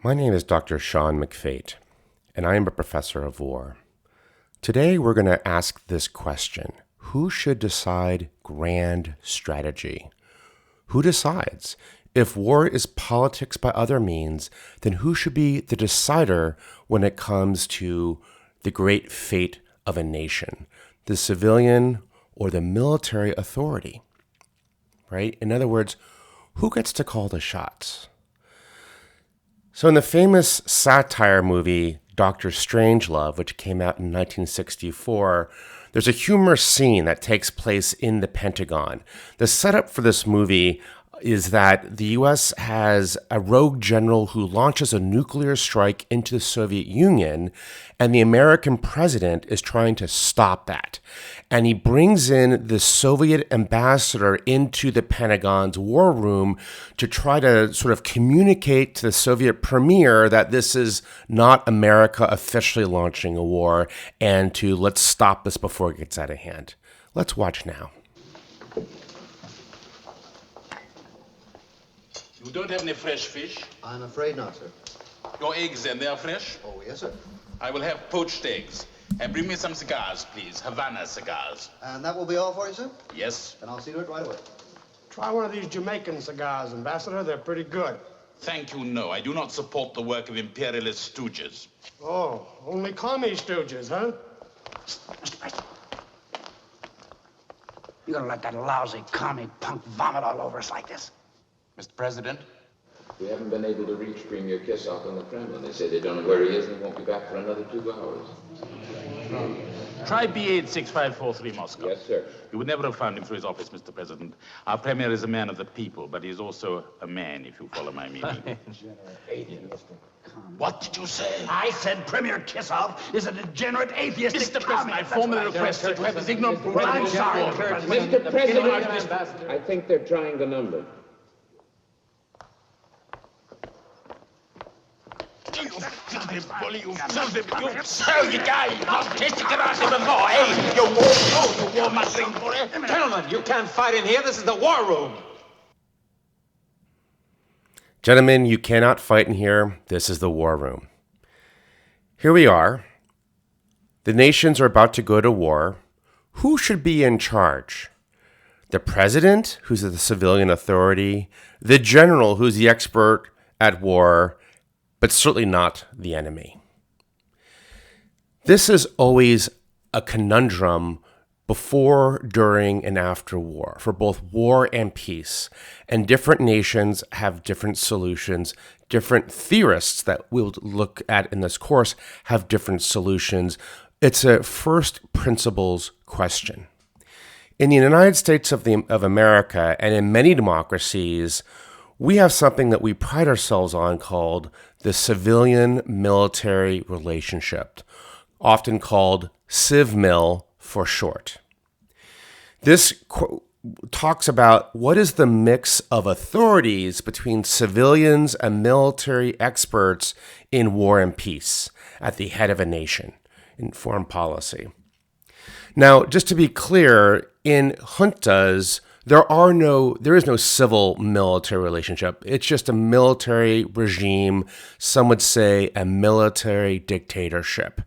My name is Dr. Sean McFate, and I am a professor of war. Today we're going to ask this question: who should decide grand strategy? Who decides? If war is politics by other means, then who should be the decider when it comes to the great fate of a nation? The civilian or the military authority? Right? In other words, who gets to call the shots? So in the famous satire movie Dr. Strangelove, which came out in 1964, there's a humorous scene that takes place in the Pentagon. The setup for this movie is that the U.S. has a rogue general who launches a nuclear strike into the Soviet Union, and the American president is trying to stop that. And he brings in the Soviet ambassador into the Pentagon's war room to try to sort of communicate to the Soviet premier that this is not America officially launching a war, and to let's stop this before it gets out of hand. Let's watch now. You don't have any fresh fish? I'm afraid not, sir. Your eggs then, they are fresh? Oh, yes, sir. I will have poached eggs. And bring me some cigars, please. Havana cigars. And that will be all for you, sir? Yes. Then I'll see to it right away. Try one of these Jamaican cigars, Ambassador. They're pretty good. Thank you, no. I do not support the work of imperialist stooges. Oh, only commie stooges, huh? Mr. President, you gonna let that lousy commie punk vomit all over us like this? Mr. President? We haven't been able to reach Premier Kissoff in the Kremlin. They say they don't know where he is and he won't be back for another 2 hours. Try B86543 Moscow. Yes, sir. You would never have found him through his office, Mr. President. Our premier is a man of the people, but he is also a man, if you follow my meaning. What did you say? I said Premier Kissoff is a degenerate atheist. Mr. President, I formally request you to have this ignorant brute. I'm sorry, Mr. President, I think they're trying the number. You filthy bully, you filthy, you surly guy! I'll taste you get out of before, hey! You war mustering bully! Gentlemen, you can't fight in here. This is the war room. Gentlemen, you cannot fight in here. This is the war room. Here we are. The nations are about to go to war. Who should be in charge? The president, who's the civilian authority, the general, who's the expert at war, but certainly not the enemy. This is always a conundrum before, during, and after war, for both war and peace. And different nations have different solutions. Different theorists that we'll look at in this course have different solutions. It's a first principles question. In the United States of America, and in many democracies, we have something that we pride ourselves on called the civilian-military relationship, often called CivMil for short. This talks about what is the mix of authorities between civilians and military experts in war and peace at the head of a nation in foreign policy. Now, just to be clear, in juntas, there is no civil-military relationship. It's just a military regime, some would say a military dictatorship.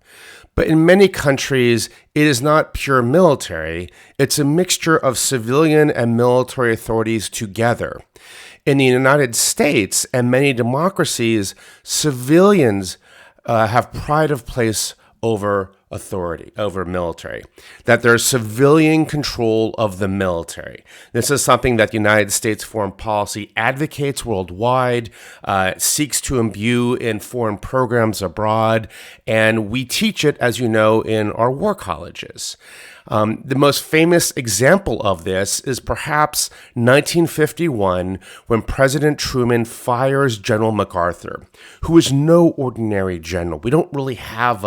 But in many countries, it is not pure military. It's a mixture of civilian and military authorities together. In the United States and many democracies, civilians have pride of place over authority, over military, that there's civilian control of the military. This is something that the United States foreign policy advocates worldwide, seeks to imbue in foreign programs abroad, and we teach it, as you know, in our war colleges. The most famous example of this is perhaps 1951, when President Truman fires General MacArthur, who is no ordinary general. We don't really have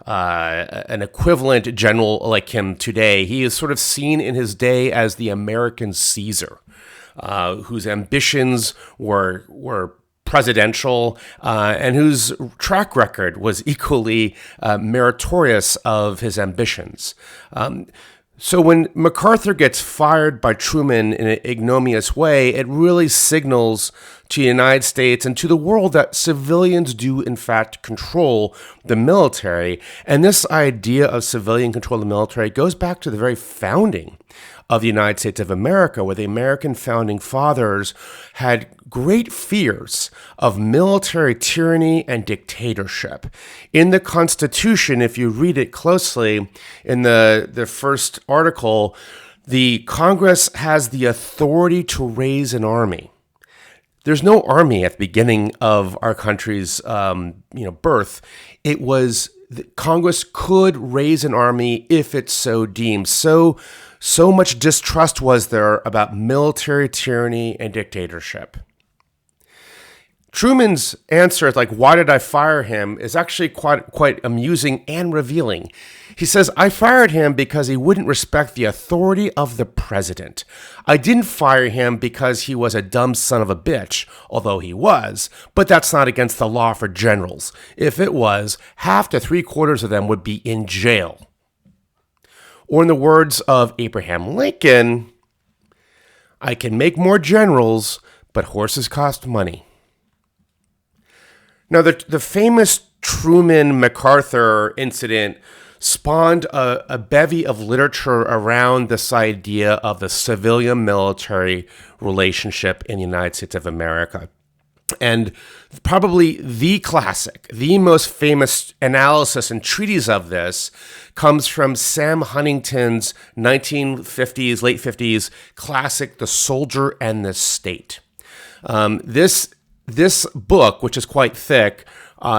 an equivalent general like him today. He is sort of seen in his day as the American Caesar, whose ambitions were presidential, and whose track record was equally meritorious of his ambitions. So when MacArthur gets fired by Truman in an ignominious way, it really signals to the United States and to the world that civilians do, in fact, control the military. And this idea of civilian control of the military goes back to the very founding of the United States of America, where the American founding fathers had great fears of military tyranny and dictatorship. In the Constitution, if you read it closely, in the first article, the Congress has the authority to raise an army. There's no army at the beginning of our country's birth. It was Congress could raise an army if it so deemed. So much distrust was there about military tyranny and dictatorship. Truman's answer, like, why did I fire him, is actually quite amusing and revealing. He says, I fired him because he wouldn't respect the authority of the president. I didn't fire him because he was a dumb son of a bitch, although he was, but that's not against the law for generals. If it was, half to 3/4 of them would be in jail. Or in the words of Abraham Lincoln, I can make more generals, but horses cost money. Now, the famous Truman-MacArthur incident spawned a bevy of literature around this idea of the civilian-military relationship in the United States of America. And probably the classic, the most famous analysis and treatise of this comes from Sam Huntington's 1950s, late 50s classic, The Soldier and the State. This book, which is quite thick,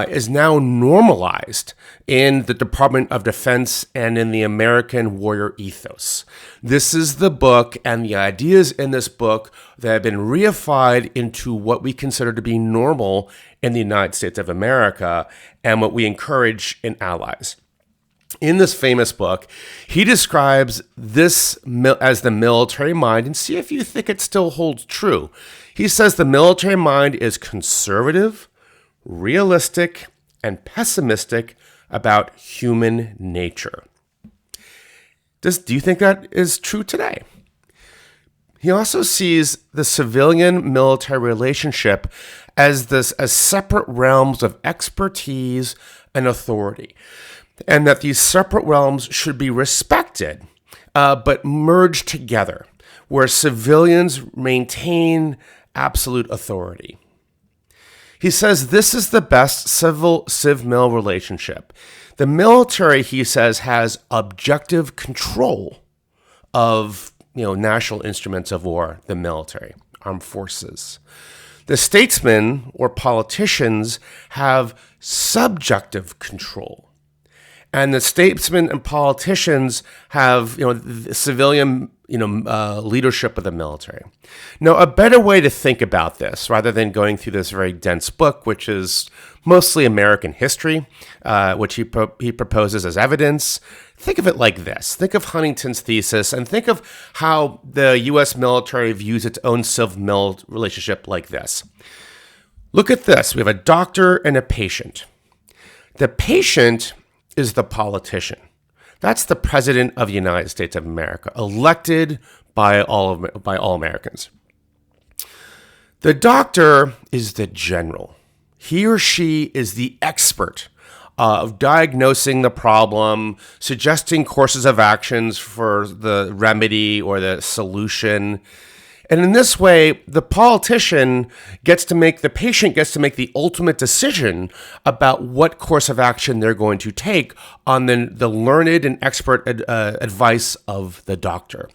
is now normalized in the Department of Defense and in the American warrior ethos. This is the book and the ideas in this book that have been reified into what we consider to be normal in the United States of America and what we encourage in allies. In this famous book, he describes this as the military mind, and see if you think it still holds true. He says the military mind is conservative, realistic, and pessimistic about human nature. Do you think that is true today? He also sees the civilian-military relationship as separate realms of expertise and authority, and that these separate realms should be respected, but merged together, where civilians maintain absolute authority. He says this is the best civ-mil relationship. The military, he says, has objective control of national instruments of war, the military, armed forces. The statesmen or politicians have subjective control. And the statesmen and politicians have, civilian, leadership of the military. Now, a better way to think about this, rather than going through this very dense book, which is mostly American history, which he proposes as evidence, think of it like this. Think of Huntington's thesis and think of how the U.S. military views its own civ-mil relationship like this. Look at this. We have a doctor and a patient. The patient is the politician. That's the president of the United States of America, elected by all Americans. The doctor is the general. He or she is the expert of diagnosing the problem, suggesting courses of actions for the remedy or the solution. And in this way, the patient gets to make the ultimate decision about what course of action they're going to take on the learned and expert advice of the doctor.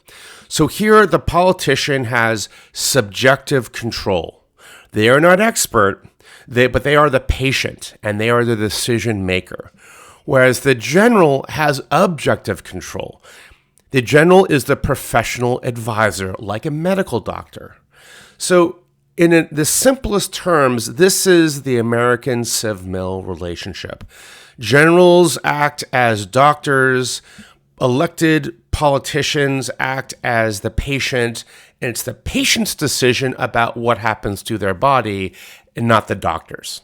So here, the politician has subjective control. They are not expert, but they are the patient, and they are the decision maker. Whereas the general has objective control. The general is the professional advisor, like a medical doctor. So in the simplest terms, this is the American civ-mil relationship. Generals act as doctors, elected politicians act as the patient, and it's the patient's decision about what happens to their body and not the doctor's.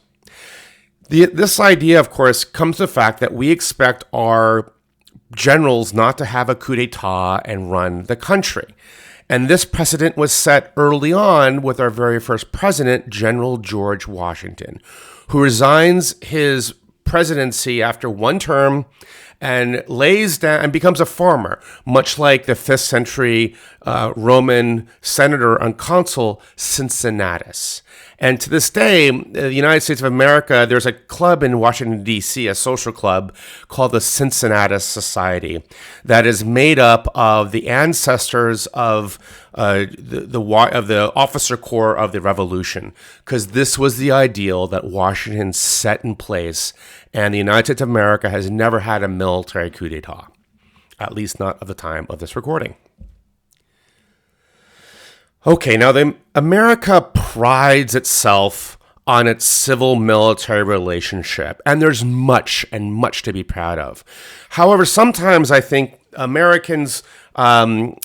This idea, of course, comes to the fact that we expect our generals not to have a coup d'etat and run the country. And this precedent was set early on with our very first president, General George Washington, who resigns his presidency after one term and lays down and becomes a farmer, much like the 5th century Roman senator and consul Cincinnatus. And to this day, the United States of America, there's a club in Washington, D.C., a social club called the Cincinnatus Society that is made up of the ancestors of the officer corps of the Revolution, because this was the ideal that Washington set in place, and the United States of America has never had a military coup d'etat, at least not at the time of this recording. Okay, now America prides itself on its civil-military relationship, and there's much to be proud of. However, sometimes I think Americans kind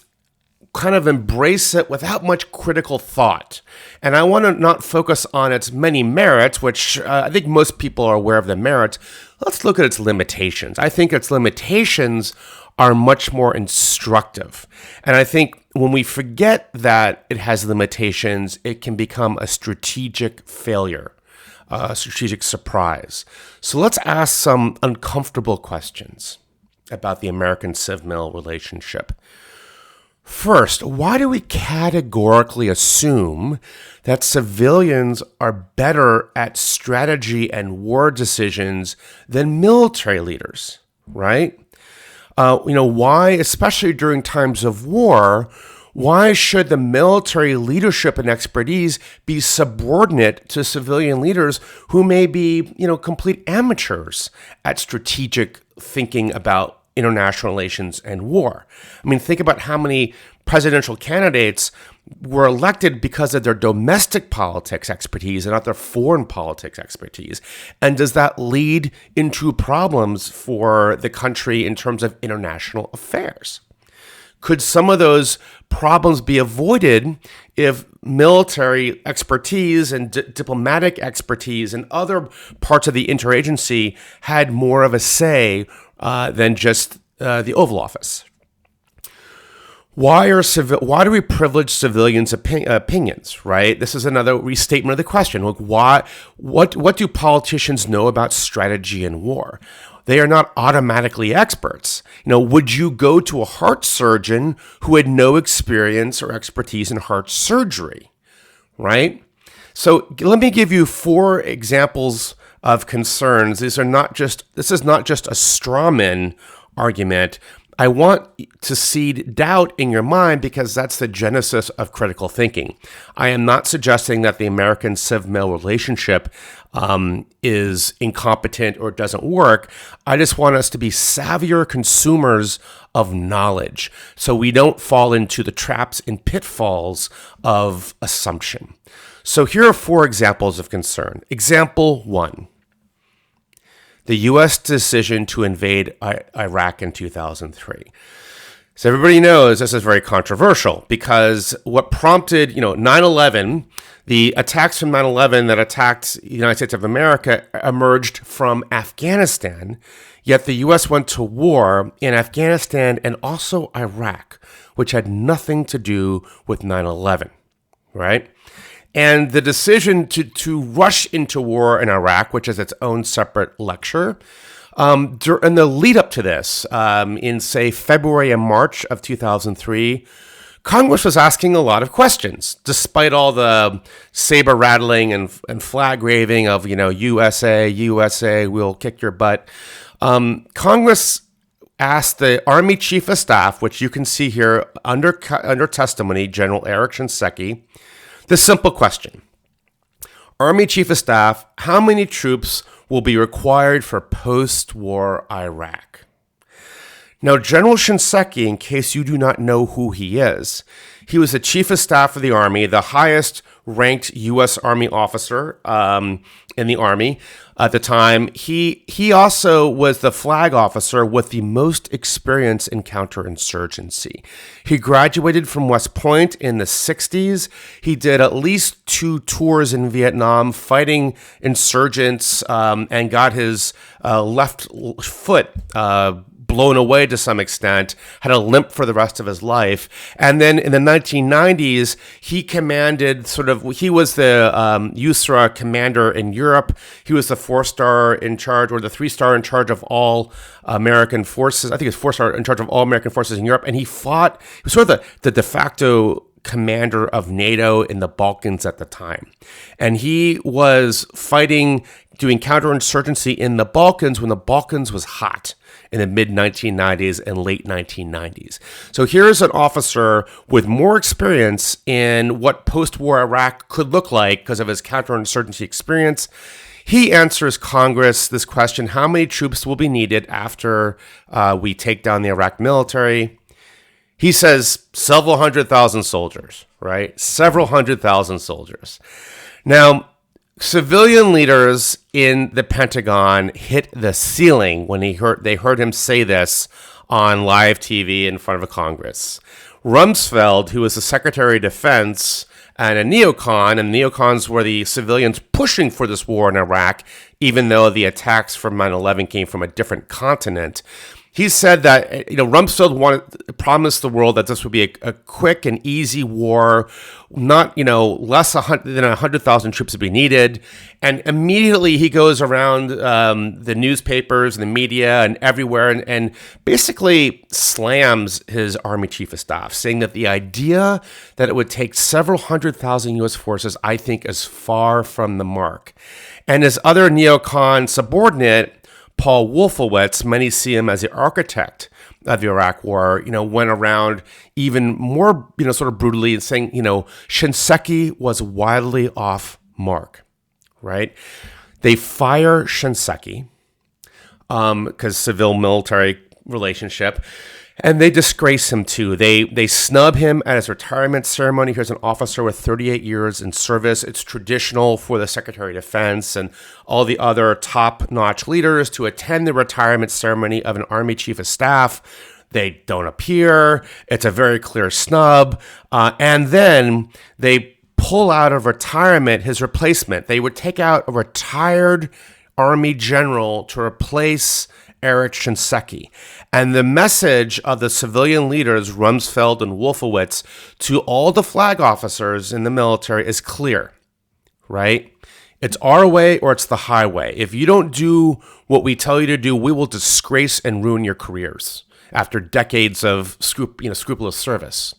of embrace it without much critical thought. And I want to not focus on its many merits, which I think most people are aware of the merits. Let's look at its limitations. I think its limitations are much more instructive. And I think when we forget that it has limitations, it can become a strategic failure, a strategic surprise. So let's ask some uncomfortable questions about the American civ-mil relationship. First, why do we categorically assume that civilians are better at strategy and war decisions than military leaders, right? Why, especially during times of war, why should the military leadership and expertise be subordinate to civilian leaders who may be, complete amateurs at strategic thinking about international relations and war? I mean, think about how many presidential candidates were elected because of their domestic politics expertise and not their foreign politics expertise. And does that lead into problems for the country in terms of international affairs? Could some of those problems be avoided if military expertise and diplomatic expertise and other parts of the interagency had more of a say than just the Oval Office? Why do we privilege civilians' opinions, right? This is another restatement of the question. Look, what do politicians know about strategy and war? They are not automatically experts. Would you go to a heart surgeon who had no experience or expertise in heart surgery, right? So let me give you 4 examples of concerns. This is not just a straw man argument. I want to seed doubt in your mind because that's the genesis of critical thinking. I am not suggesting that the American civ-mil relationship is incompetent or doesn't work. I just want us to be savvier consumers of knowledge so we don't fall into the traps and pitfalls of assumption. So here are 4 examples of concern. Example 1. The U.S. decision to invade Iraq in 2003. So everybody knows this is very controversial because what prompted, 9/11, the attacks from 9/11 that attacked the United States of America emerged from Afghanistan, yet the U.S. went to war in Afghanistan and also Iraq, which had nothing to do with 9/11, right? And the decision to rush into war in Iraq, which is its own separate lecture, and the lead up to this, in say February and March of 2003, Congress was asking a lot of questions, despite all the saber rattling and flag waving of, USA, we'll kick your butt. Congress asked the Army Chief of Staff, which you can see here under testimony, General Eric Shinseki, the simple question: Army Chief of Staff, how many troops will be required for post-war Iraq? Now, General Shinseki, in case you do not know who he is, he was the Chief of Staff of the Army, the highest ranked U.S. Army officer in the Army at the time. He also was the flag officer with the most experience in counterinsurgency. He graduated from West Point in the 60s. He did at least 2 tours in Vietnam fighting insurgents and got his left foot blown away to some extent, had a limp for the rest of his life. And then in the 1990s, he he was the USARA commander in Europe. He was the 4-star in charge, or the 3-star in charge of all American forces. I think it's 4-star in charge of all American forces in Europe. And he was sort of the de facto commander of NATO in the Balkans at the time. And he was doing counterinsurgency in the Balkans when the Balkans was hot in the mid-1990s and late 1990s. So here's an officer with more experience in what post-war Iraq could look like because of his counterinsurgency experience. He answers Congress this question: how many troops will be needed after we take down the Iraq military? He says several 100,000 soldiers, right? Several 100,000 soldiers. Now, civilian leaders in the Pentagon hit the ceiling when they heard him say this on live TV in front of a Congress. Rumsfeld, who was the Secretary of Defense and a neocon, and neocons were the civilians pushing for this war in Iraq, even though the attacks from 9/11 came from a different continent. He said that, Rumsfeld promised the world that this would be a quick and easy war, not, less than 100,000 troops would be needed. And immediately he goes around the newspapers and the media and everywhere and basically slams his Army Chief of Staff, saying that the idea that it would take several 100,000 U.S. forces, I think, is far from the mark. And his other neocon subordinate, Paul Wolfowitz, many see him as the architect of the Iraq War, went around even more, sort of brutally and saying, Shinseki was wildly off mark, right? They fire Shinseki because civil-military relationship, and they disgrace him too. They snub him at his retirement ceremony. Here's an officer with 38 years in service. It's traditional for the Secretary of Defense and all the other top-notch leaders to attend the retirement ceremony of an Army Chief of Staff. They don't appear. It's a very clear snub. And then they pull out of retirement his replacement. They would take out a retired Army general to replace Erich Shinseki. And the message of the civilian leaders, Rumsfeld and Wolfowitz, to all the flag officers in the military is clear, right? It's our way or it's the highway. If you don't do what we tell you to do, we will disgrace and ruin your careers after decades of scrupulous service.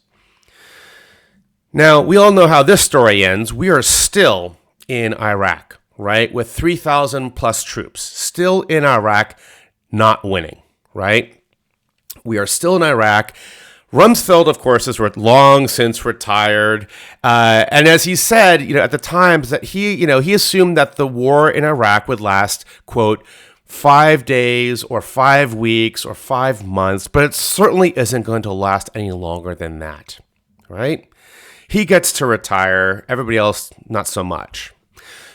Now, we all know how this story ends. We are still in Iraq, right? With 3,000 plus troops, still in Iraq, not winning, right? We are still in Iraq. Rumsfeld, of course, is long since retired. And as he said, at the time, that he assumed that the war in Iraq would last, quote, 5 days or 5 weeks or 5 months, but it certainly isn't going to last any longer than that, right? He gets to retire. Everybody else, not so much.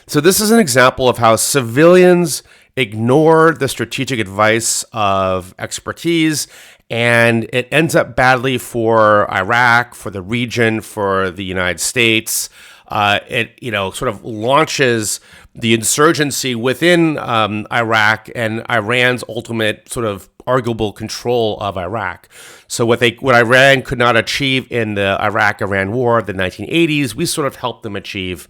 So this is an example of how civilians ignored the strategic advice of expertise, and it ends up badly for Iraq, for the region, for the United States. It sort of launches the insurgency within Iraq and Iran's ultimate sort of arguable control of Iraq. So what Iran could not achieve in the Iraq-Iran War of the 1980s, we sort of helped them achieve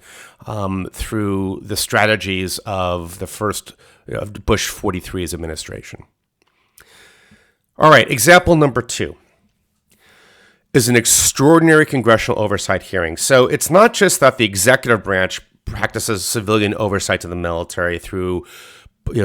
through the strategies of the first of Bush 43's administration. All right, example number 2 is an extraordinary congressional oversight hearing. So it's not just that the executive branch practices civilian oversight to the military through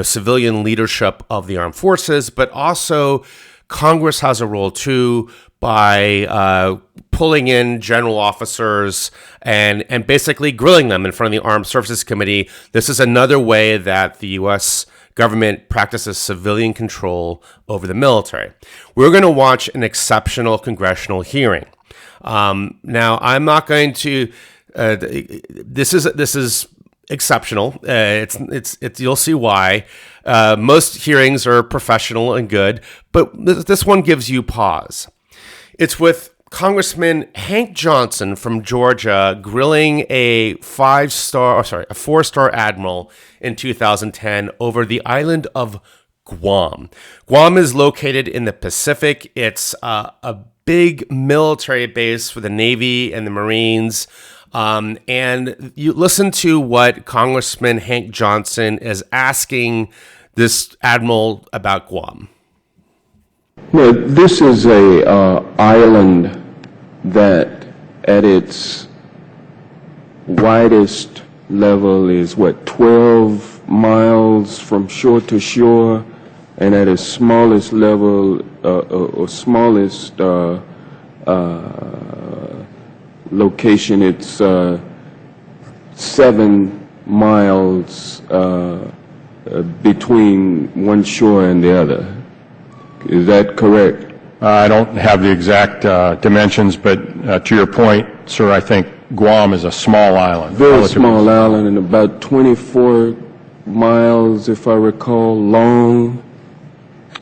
civilian leadership of the armed forces, but also Congress has a role too by pulling in general officers and basically grilling them in front of the Armed Services Committee. This is another way that the U.S. government practices civilian control over the military. We're going to watch an exceptional congressional hearing. Now, I'm not going to. This is exceptional. It's you'll see why. Most hearings are professional and good, but this one gives you pause. It's with Congressman Hank Johnson from Georgia grilling a 4-star admiral in 2010 over the island of Guam. Guam is located in the Pacific. It's a big military base for the Navy and the Marines. And you listen to what Congressman Hank Johnson is asking this admiral about Guam. No, this is a island that at its widest level is 12 miles from shore to shore, and at its smallest level or smallest location, it's 7 miles between one shore and the other. Is that correct? I don't have the exact dimensions, but to your point, sir, I think Guam is a small island. Very small island, and about 24 miles, if I recall, long.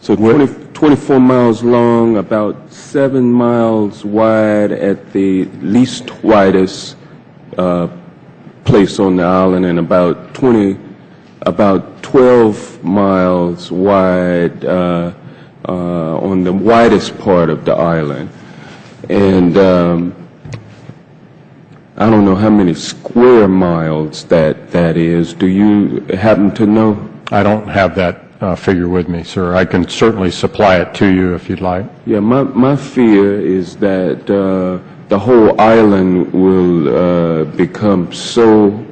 So 24 miles long, about 7 miles wide at the least widest place on the island, and about 12 miles wide on the widest part of the island. And I don't know how many square miles that is. Do you happen to know? I don't have that figure with me, sir. I can certainly supply it to you if you'd like. Yeah, my fear is that the whole island will become so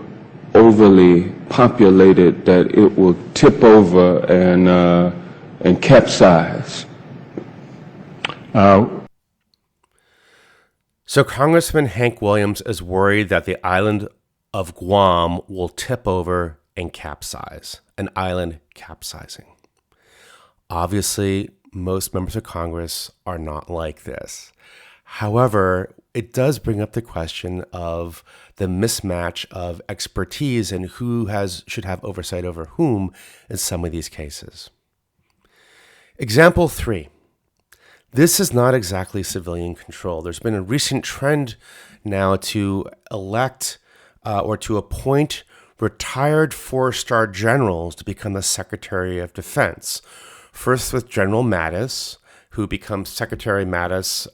overly populated that it will tip over and capsize. So Congressman Hank Williams is worried that the island of Guam will tip over and capsize, an island capsizing. Obviously, most members of Congress are not like this. However, it does bring up the question of the mismatch of expertise and who should have oversight over whom in some of these cases. Example 3. This is not exactly civilian control. There's been a recent trend now to elect or to appoint retired 4-star generals to become the Secretary of Defense. First with General Mattis, who becomes Secretary Mattis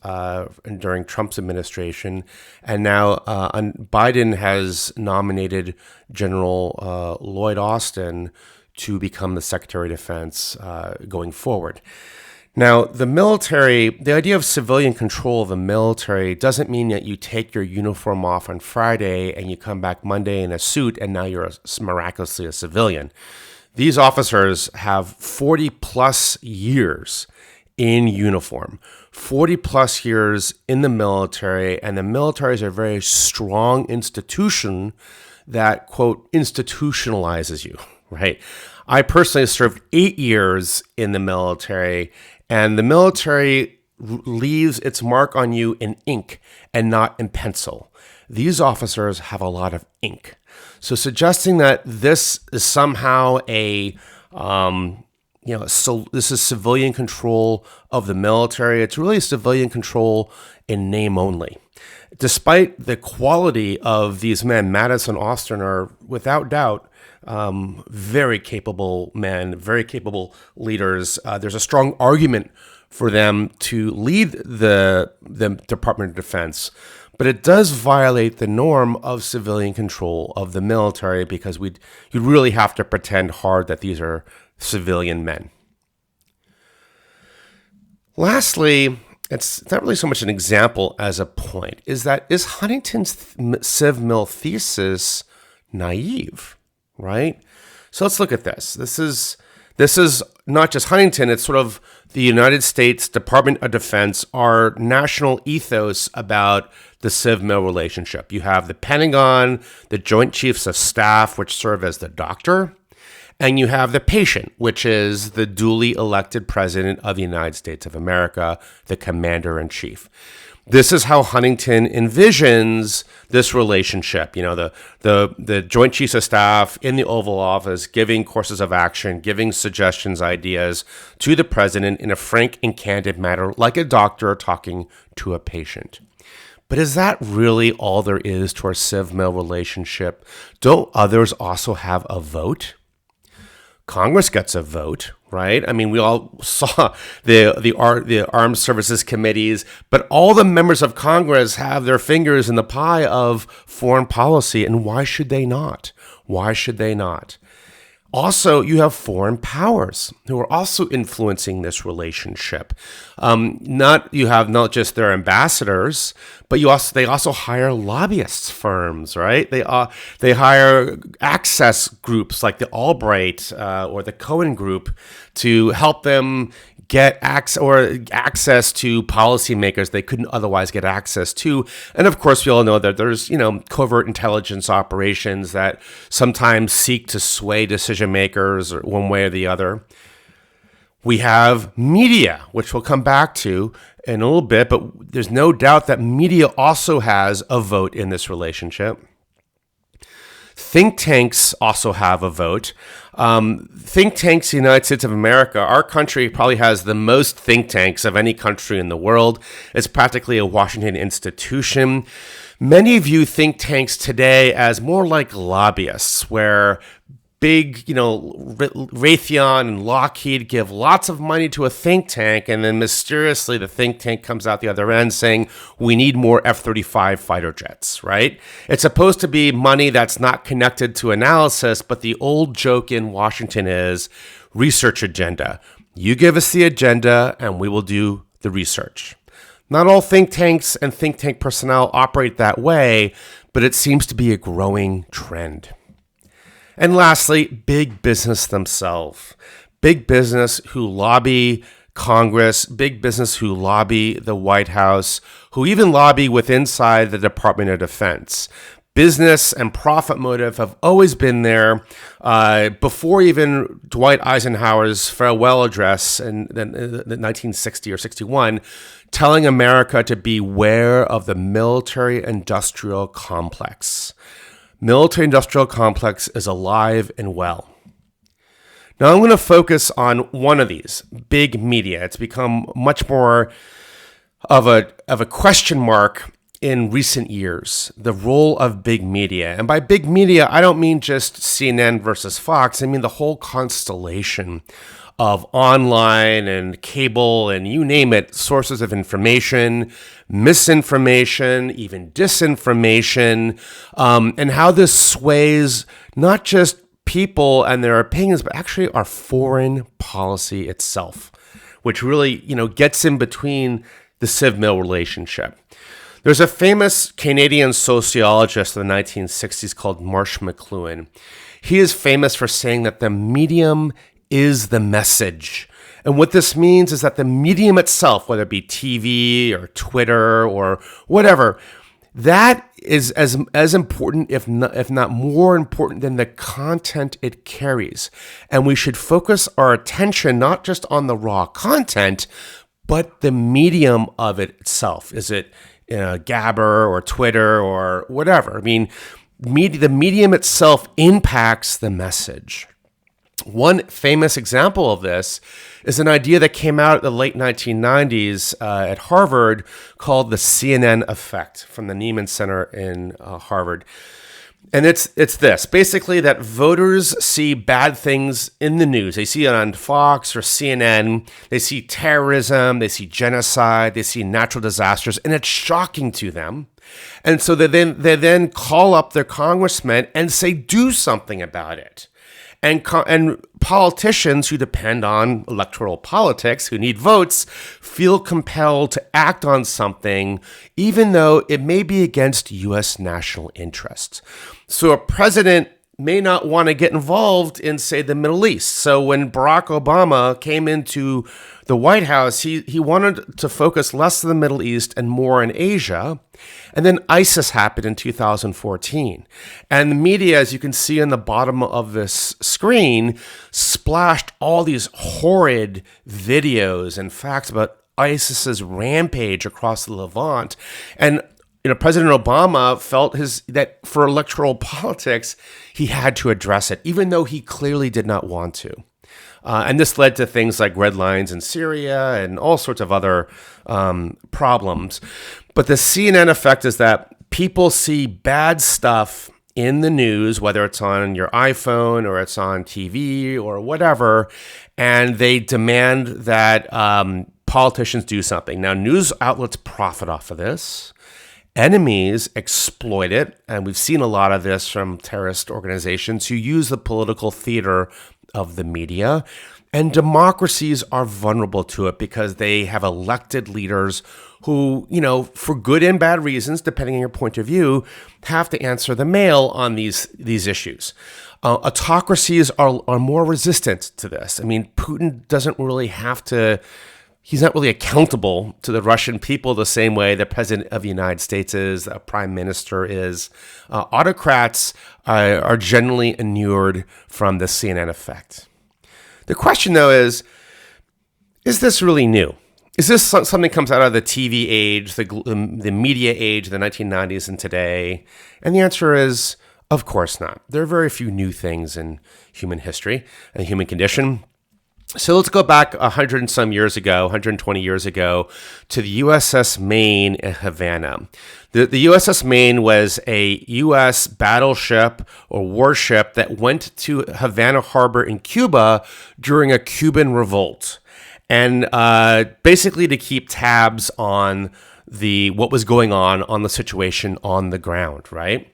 during Trump's administration, and now Biden has nominated General Lloyd Austin to become the Secretary of Defense going forward. Now, the military, the idea of civilian control of the military doesn't mean that you take your uniform off on Friday and you come back Monday in a suit and now you're miraculously a civilian. These officers have 40 plus years in uniform, 40 plus years in the military, and the military is a very strong institution that, quote, institutionalizes you, right? I personally served 8 years in the military, and the military leaves its mark on you in ink and not in pencil. These officers have a lot of ink. So suggesting that this is somehow this is civilian control of the military, it's really civilian control in name only. Despite the quality of these men, Mattis and Austin are without doubt very capable men, very capable leaders. There's a strong argument for them to lead the Department of Defense, but it does violate the norm of civilian control of the military because you really have to pretend hard that these are civilian men. Lastly, it's not really so much an example as a point, is Huntington's Civ Mill thesis naive? Right? So let's look at this. This is not just Huntington, it's sort of the United States Department of Defense, our national ethos about the Civ Mill relationship. You have the Pentagon, the Joint Chiefs of Staff, which serve as the doctor, and you have the patient, which is the duly elected president of the United States of America, the commander-in-chief. This is how Huntington envisions this relationship. You know, the Joint Chiefs of Staff in the Oval Office giving courses of action, giving suggestions, ideas to the president in a frank and candid manner, like a doctor talking to a patient. But is that really all there is to our Civ Mill relationship? Don't others also have a vote? Congress gets a vote, right? I mean, we all saw the armed services committees, but all the members of Congress have their fingers in the pie of foreign policy, and why should they not? Why should they not? Also, you have foreign powers who are also influencing this relationship. You have not just their ambassadors, but they also hire lobbyists firms, right? They hire access groups like the Albright or the Cohen Group to help them get access to policymakers they couldn't otherwise get access to. And of course, we all know that there's, covert intelligence operations that sometimes seek to sway decision makers one way or the other. We have media, which we'll come back to in a little bit, but there's no doubt that media also has a vote in this relationship. Think tanks also have a vote. Think tanks in the United States of America, our country probably has the most think tanks of any country in the world. It's practically a Washington institution. Many view think tanks today as more like lobbyists, where big, Raytheon and Lockheed give lots of money to a think tank, and then mysteriously the think tank comes out the other end saying, we need more F-35 fighter jets, right? It's supposed to be money that's not connected to analysis, but the old joke in Washington is research agenda. You give us the agenda, and we will do the research. Not all think tanks and think tank personnel operate that way, but it seems to be a growing trend. And lastly, big business themselves. Big business who lobby Congress, big business who lobby the White House, who even lobby inside the Department of Defense. Business and profit motive have always been there before even Dwight Eisenhower's farewell address in 1960 or 61, telling America to beware of the military-industrial complex. Military-industrial complex is alive and well. Now I'm going to focus on one of these, big media. It's become much more of a question mark in recent years, the role of big media. And by big media, I don't mean just CNN versus Fox. I mean the whole constellation of online and cable and you name it, sources of information, misinformation, even disinformation, and how this sways not just people and their opinions, but actually our foreign policy itself, which really, gets in between the Civ-Mill relationship. There's a famous Canadian sociologist in the 1960s called Marsh McLuhan. He is famous for saying that the medium is the message. And what this means is that the medium itself, whether it be TV or Twitter or whatever, that is as important, if not more important than the content it carries. And we should focus our attention not just on the raw content, but the medium of it itself. Is it Gabber or Twitter or whatever? I mean, the medium itself impacts the message. One famous example of this is an idea that came out in the late 1990s at Harvard called the CNN effect from the Nieman Center in Harvard. And it's this, basically that voters see bad things in the news. They see it on Fox or CNN. They see terrorism, they see genocide, they see natural disasters, and it's shocking to them. And so they then call up their congressmen and say, do something about it. And politicians who depend on electoral politics, who need votes, feel compelled to act on something, even though it may be against U.S. national interests. So a president may not want to get involved in, say, the Middle East. So when Barack Obama came into the White House, he wanted to focus less on the Middle East and more in Asia. And then ISIS happened in 2014. And the media, as you can see on the bottom of this screen, splashed all these horrid videos and facts about ISIS's rampage across the Levant. And President Obama felt that for electoral politics, he had to address it, even though he clearly did not want to. And this led to things like red lines in Syria and all sorts of other problems. But the CNN effect is that people see bad stuff in the news, whether it's on your iPhone or it's on TV or whatever, and they demand that politicians do something. Now, news outlets profit off of this. Enemies exploit it, and we've seen a lot of this from terrorist organizations who use the political theater of the media. And democracies are vulnerable to it because they have elected leaders who, for good and bad reasons, depending on your point of view, have to answer the mail on these issues. Autocracies are more resistant to this. I mean, Putin doesn't really have to, he's not really accountable to the Russian people the same way the president of the United States is, the prime minister is. Autocrats are generally inured from the CNN effect. The question, though, is this really new? Is this something that comes out of the TV age, the media age, the 1990s and today? And the answer is, of course not. There are very few new things in human history and human condition. So let's go back 100 and some years ago, 120 years ago, to the USS Maine in Havana. The USS Maine was a U.S. battleship or warship that went to Havana Harbor in Cuba during a Cuban revolt, and basically to keep tabs on what was going on the situation on the ground, right?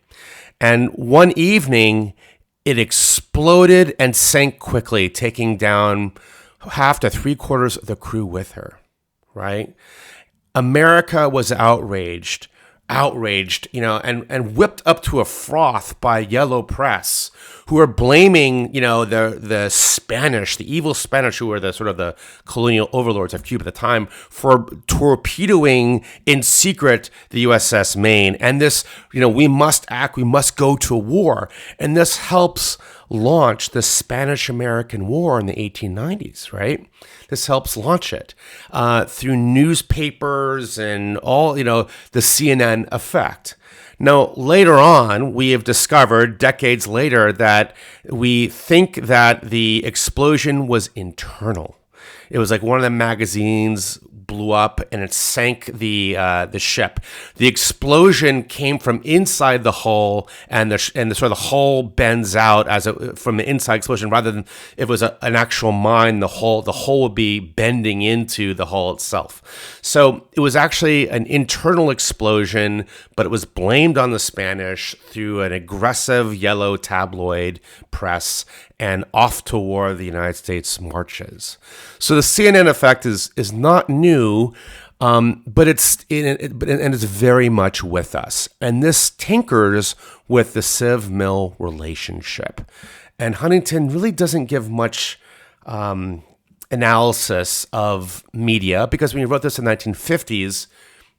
And one evening, it exploded and sank quickly, taking down half to 3/4 of the crew with her, right? America was outraged, and whipped up to a froth by yellow press, who are blaming, the Spanish, the evil Spanish, who were the sort of the colonial overlords of Cuba at the time, for torpedoing in secret the USS Maine. And this, we must act, we must go to war. And this helps launch the Spanish-American War in the 1890s, right? This helps launch it through newspapers and all, the CNN effect. Now, later on, we have discovered, decades later, that we think that the explosion was internal. It was like one of the magazines blew up and it sank the ship. The explosion came from inside the hull, and the sort of the hull bends out from the inside explosion, rather than if it was an actual mine. The hull would be bending into the hull itself. So it was actually an internal explosion, but it was blamed on the Spanish through an aggressive yellow tabloid press, and off to war the United States marches. So the CNN effect is not new, but it's very much with us. And this tinkers with the Civ-Mill relationship. And Huntington really doesn't give much analysis of media, because when he wrote this in the 1950s,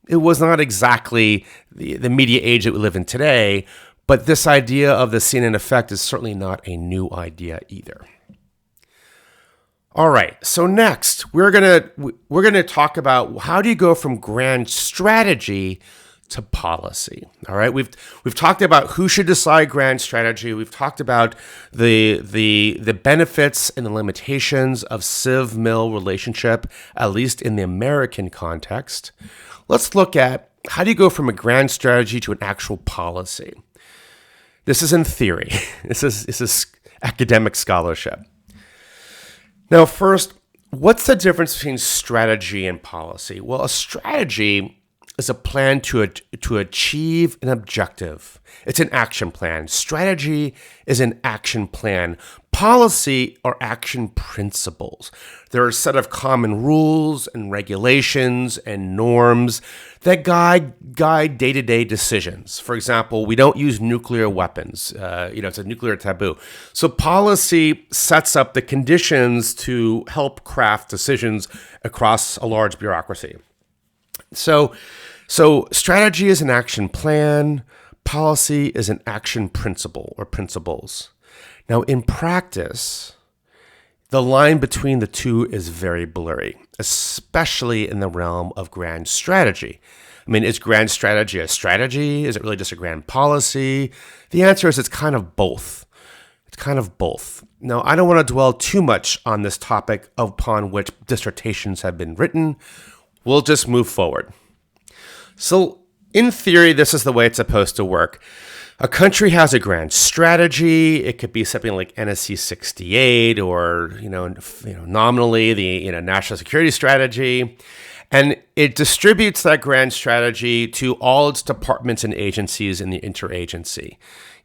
it was not exactly the media age that we live in today. But this idea of the CNN effect is certainly not a new idea either. All right, so next we're gonna talk about how do you go from grand strategy to policy. All right, we've talked about who should decide grand strategy. We've talked about the benefits and the limitations of Civ-Mill relationship, at least in the American context. Let's look at how do you go from a grand strategy to an actual policy. This is in theory. This is academic scholarship. Now, first, what's the difference between strategy and policy? Well, a strategy is a plan to achieve an objective. It's an action plan. Strategy is an action plan. Policy are action principles. There are a set of common rules and regulations and norms that guide day-to-day decisions. For example, we don't use nuclear weapons. It's a nuclear taboo. So policy sets up the conditions to help craft decisions across a large bureaucracy. So strategy is an action plan. Policy is an action principle or principles. Now, in practice, the line between the two is very blurry, especially in the realm of grand strategy. I mean, is grand strategy a strategy? Is it really just a grand policy? The answer is it's kind of both. It's kind of both. Now, I don't want to dwell too much on this topic upon which dissertations have been written. We'll just move forward. So In theory, this is the way it's supposed to work. A country has a grand strategy. It could be something like NSC 68 or, nominally the, national security strategy. And it distributes that grand strategy to all its departments and agencies in the interagency.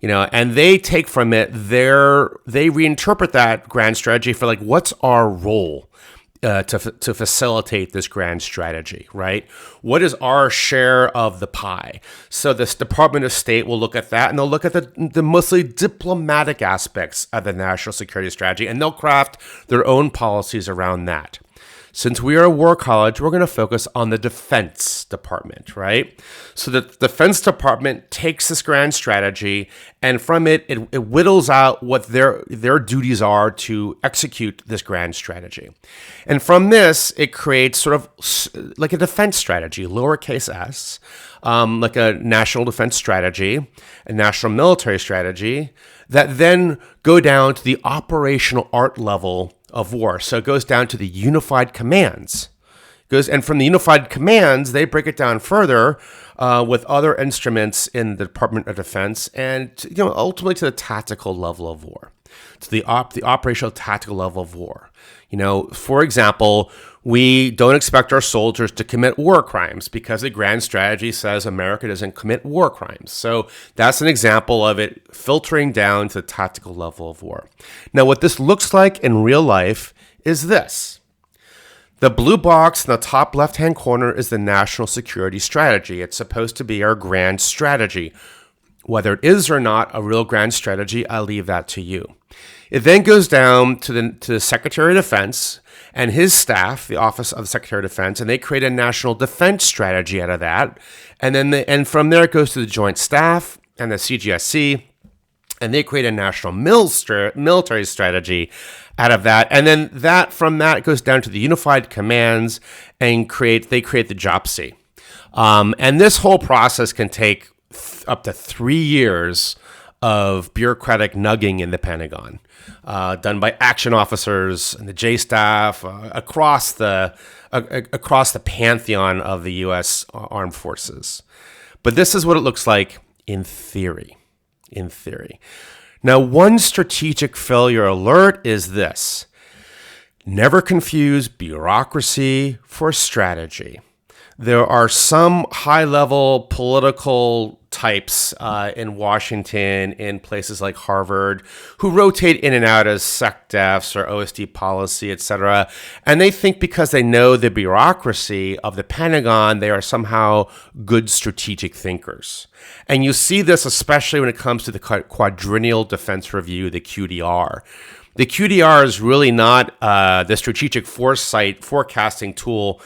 And they take from it they reinterpret that grand strategy for like, what's our role to facilitate this grand strategy, right? What is our share of the pie? So this Department of State will look at that, and they'll look at the mostly diplomatic aspects of the national security strategy, and they'll craft their own policies around that. Since we are a war college, we're going to focus on the Defense Department, right? So the Defense Department takes this grand strategy, and from it whittles out what their duties are to execute this grand strategy. And from this, it creates sort of like a defense strategy, lowercase s, like a national defense strategy, a national military strategy, that then go down to the operational art level of war. So it goes down to the unified commands. And from the unified commands, they break it down further with other instruments in the Department of Defense, and ultimately to the tactical level of war, to the operational tactical level of war. For example, we don't expect our soldiers to commit war crimes because the grand strategy says America doesn't commit war crimes. So that's an example of it filtering down to the tactical level of war. Now, what this looks like in real life is this. The blue box in the top left-hand corner is the national security strategy. It's supposed to be our grand strategy. Whether it is or not a real grand strategy, I leave that to you. It then goes down to the Secretary of Defense and his staff, the Office of the Secretary of Defense, and they create a national defense strategy out of that. And from there, it goes to the Joint Staff and the CGSC, and they create a national military strategy out of that. And then from that, it goes down to the Unified Commands, and they create the JOPSI. And this whole process can take up to 3 years of bureaucratic nugging in the Pentagon, done by action officers and the J staff across the pantheon of the U.S. Armed Forces. But this is what it looks like in theory. Now, one strategic failure alert is this: never confuse bureaucracy for strategy. There are some high-level political types in Washington, in places like Harvard, who rotate in and out as SecDefs or OSD policy, etc. And they think because they know the bureaucracy of the Pentagon, they are somehow good strategic thinkers. And you see this especially when it comes to the Quadrennial Defense Review, the QDR. The QDR is really not the strategic foresight forecasting tool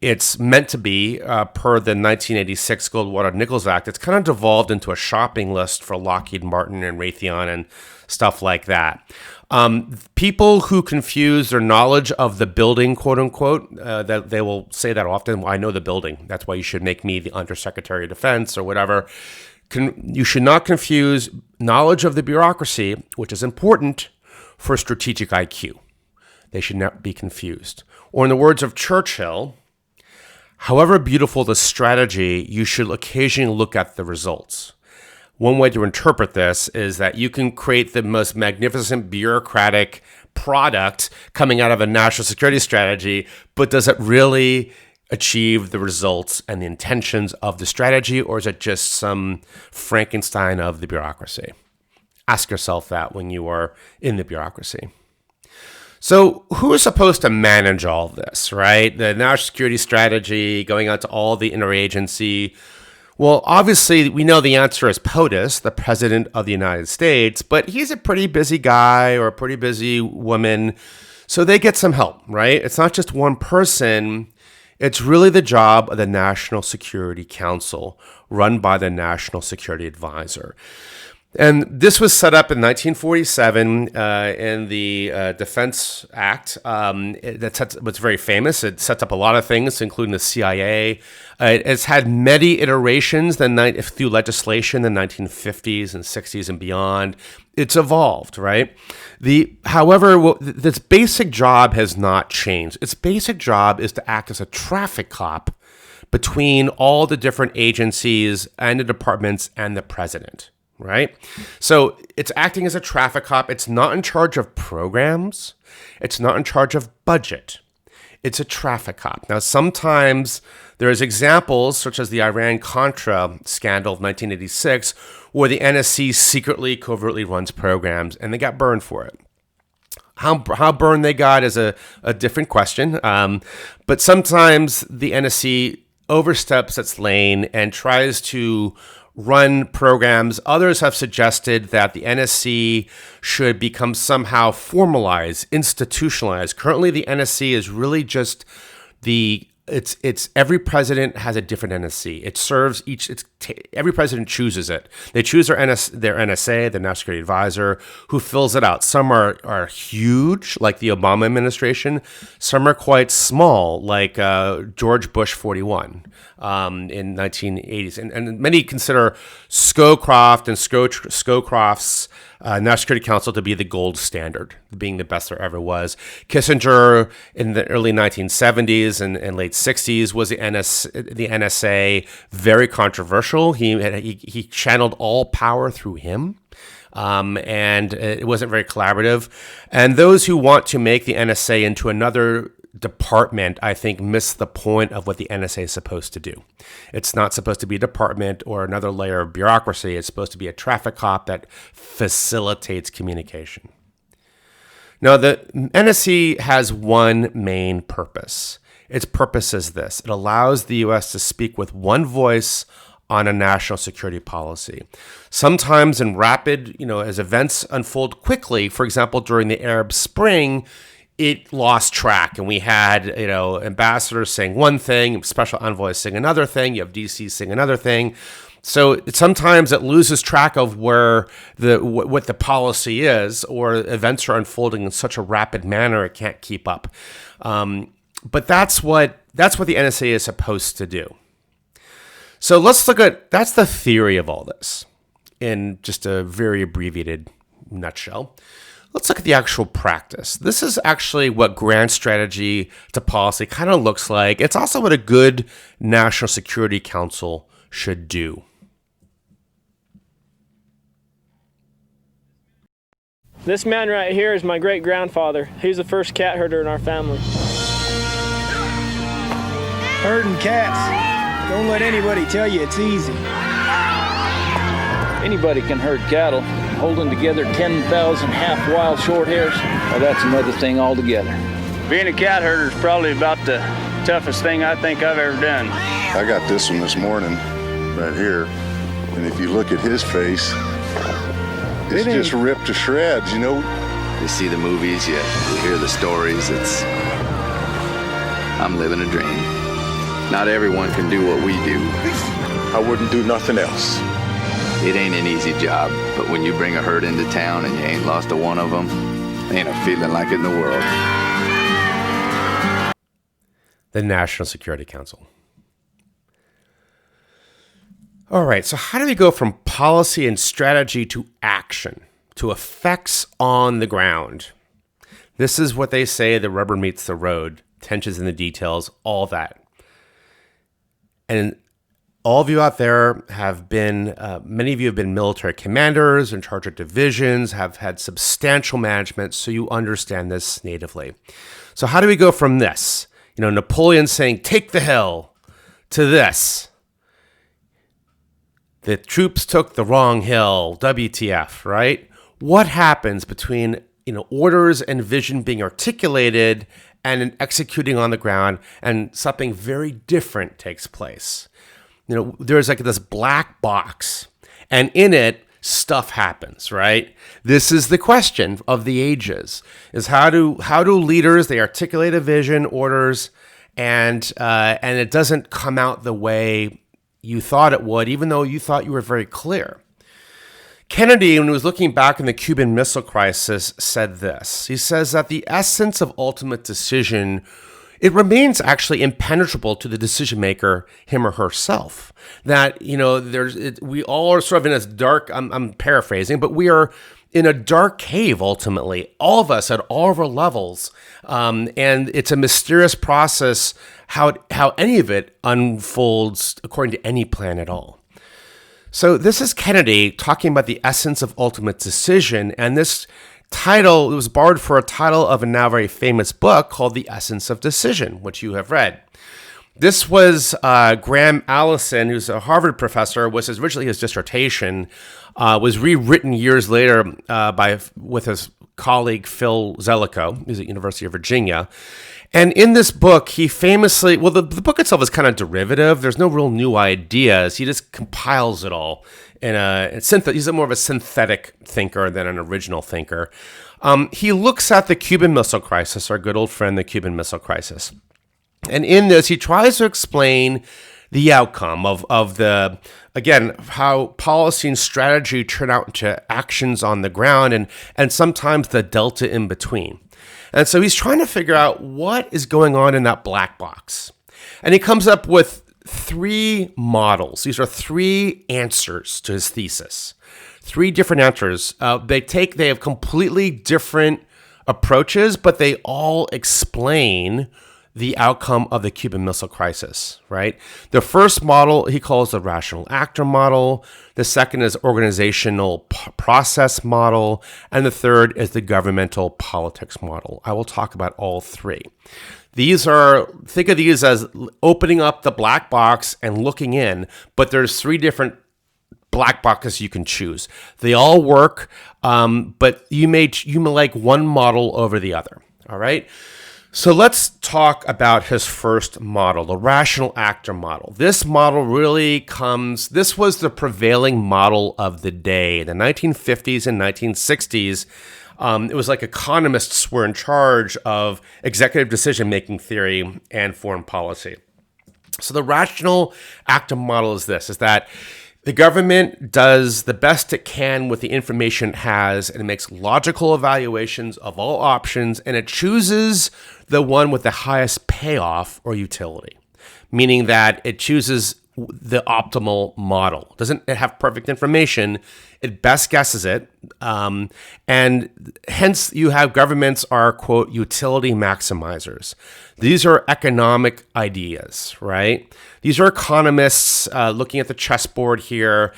it's meant to be per the 1986 Goldwater-Nichols Act. It's kind of devolved into a shopping list for Lockheed Martin and Raytheon and stuff like that. People who confuse their knowledge of the building, quote unquote, that they will say that often, well, I know the building, that's why you should make me the Undersecretary of Defense or whatever. You should not confuse knowledge of the bureaucracy, which is important, for strategic IQ. They should not be confused. Or in the words of Churchill, however beautiful the strategy, you should occasionally look at the results. One way to interpret this is that you can create the most magnificent bureaucratic product coming out of a national security strategy, but does it really achieve the results and the intentions of the strategy, or is it just some Frankenstein of the bureaucracy? Ask yourself that when you are in the bureaucracy. So who is supposed to manage all this, right? The national security strategy, going out to all the interagency. Well, obviously, we know the answer is POTUS, the President of the United States, but he's a pretty busy guy or a pretty busy woman, so they get some help, right? It's not just one person. It's really the job of the National Security Council, run by the National Security Advisor. And this was set up in 1947 in the Defense Act. What's very famous. It sets up a lot of things, including the CIA. It's had many iterations through legislation in the 1950s and 60s and beyond. It's evolved, right? However, this basic job has not changed. Its basic job is to act as a traffic cop between all the different agencies and the departments and the president. Right? So it's acting as a traffic cop. It's not in charge of programs. It's not in charge of budget. It's a traffic cop. Now, sometimes there's examples, such as the Iran-Contra scandal of 1986, where the NSC secretly, covertly runs programs, and they got burned for it. How burned they got is a different question. But sometimes the NSC oversteps its lane and tries to run programs. Others have suggested that the NSC should become somehow formalized, institutionalized. Currently, the NSC is really just it's every president has a different NSC. It serves every president chooses it. They choose their NSA, the National Security Advisor, who fills it out. Some are huge, like the Obama administration. Some are quite small, like George Bush 41 in 1980s. And many consider Scowcroft and Scowcroft's National Security Council to be the gold standard, being the best there ever was. Kissinger in the early 1970s and late 60s was the NSA, very controversial. He channeled all power through him. And it wasn't very collaborative. And those who want to make the NSA into another department, I think, miss the point of what the NSA is supposed to do. It's not supposed to be a department or another layer of bureaucracy. It's supposed to be a traffic cop that facilitates communication. Now, the NSC has one main purpose. Its purpose is this. It allows the U.S. to speak with one voice on a national security policy. Sometimes in rapid, as events unfold quickly, for example, during the Arab Spring, it lost track, and we had, ambassadors saying one thing, special envoys saying another thing, you have DC saying another thing. So sometimes it loses track of where what the policy is, or events are unfolding in such a rapid manner it can't keep up. But that's what the NSA is supposed to do. So let's look at that's the theory of all this in just a very abbreviated nutshell. Let's look at the actual practice. This is actually what grand strategy to policy kind of looks like. It's also what a good National Security Council should do. This man right here is my great-grandfather. He's the first cat herder in our family. Herding cats. Don't let anybody tell you it's easy. Anybody can herd cattle. Holding together 10,000 half-wild short hairs, well, that's another thing altogether. Being a cat herder is probably about the toughest thing I think I've ever done. I got this one this morning, right here, and if you look at his face, it's just ripped to shreds, You see the movies, you hear the stories, I'm living a dream. Not everyone can do what we do. I wouldn't do nothing else. It ain't an easy job, but when you bring a herd into town and you ain't lost a one of them, ain't a feeling like it in the world. The National Security Council. All right, so how do we go from policy and strategy to action, to effects on the ground? This is what they say, the rubber meets the road, tensions in the details, all that. And all of you out there have been, many of you have been military commanders, in charge of divisions, have had substantial management, so you understand this natively. So how do we go from this? Napoleon saying, take the hill, to this. The troops took the wrong hill, WTF, right? What happens between, orders and vision being articulated and executing on the ground, and something very different takes place? There's like this black box, and in it, stuff happens, right? This is the question of the ages, is how do leaders, they articulate a vision, orders, and it doesn't come out the way you thought it would, even though you thought you were very clear. Kennedy, when he was looking back on the Cuban Missile Crisis, said this. He says that the essence of ultimate decision, it remains actually impenetrable to the decision maker, him or herself. That, we all are sort of in this dark, I'm paraphrasing, but we are in a dark cave, ultimately, all of us at all of our levels. And it's a mysterious process how any of it unfolds according to any plan at all. So this is Kennedy talking about the essence of ultimate decision, and this title, it was borrowed for a title of a now very famous book called The Essence of Decision, which you have read. This was Graham Allison, who's a Harvard professor, was originally his dissertation, was rewritten years later with his colleague Phil Zelikow, who's at University of Virginia. And in this book, he famously, the book itself is kind of derivative. There's no real new ideas. He just compiles it all he's more of a synthetic thinker than an original thinker. He looks at the Cuban Missile Crisis, our good old friend, the Cuban Missile Crisis. And in this, he tries to explain the outcome of how policy and strategy turn out into actions on the ground and sometimes the delta in between. And so he's trying to figure out what is going on in that black box. And he comes up with 3 models. These are 3 answers to his thesis. 3 different answers. They have completely different approaches, but they all explain the outcome of the Cuban Missile Crisis, right? The first model he calls the rational actor model. The second is organizational process model. And the third is the governmental politics model. I will talk about all 3. Think of these as opening up the black box and looking in, but there's 3 different black boxes you can choose. They all work, but you may like one model over the other, all right? So let's talk about his first model, the rational actor model. This model this was the prevailing model of the day. In the 1950s and 1960s, it was like economists were in charge of executive decision-making theory and foreign policy. So the rational actor model is that the government does the best it can with the information it has, and it makes logical evaluations of all options, and it chooses the one with the highest payoff or utility, meaning that it chooses the optimal model. Doesn't it have perfect information? It best guesses it. And hence you have governments are, quote, utility maximizers. These are economic ideas, right? These are economists looking at the chessboard here.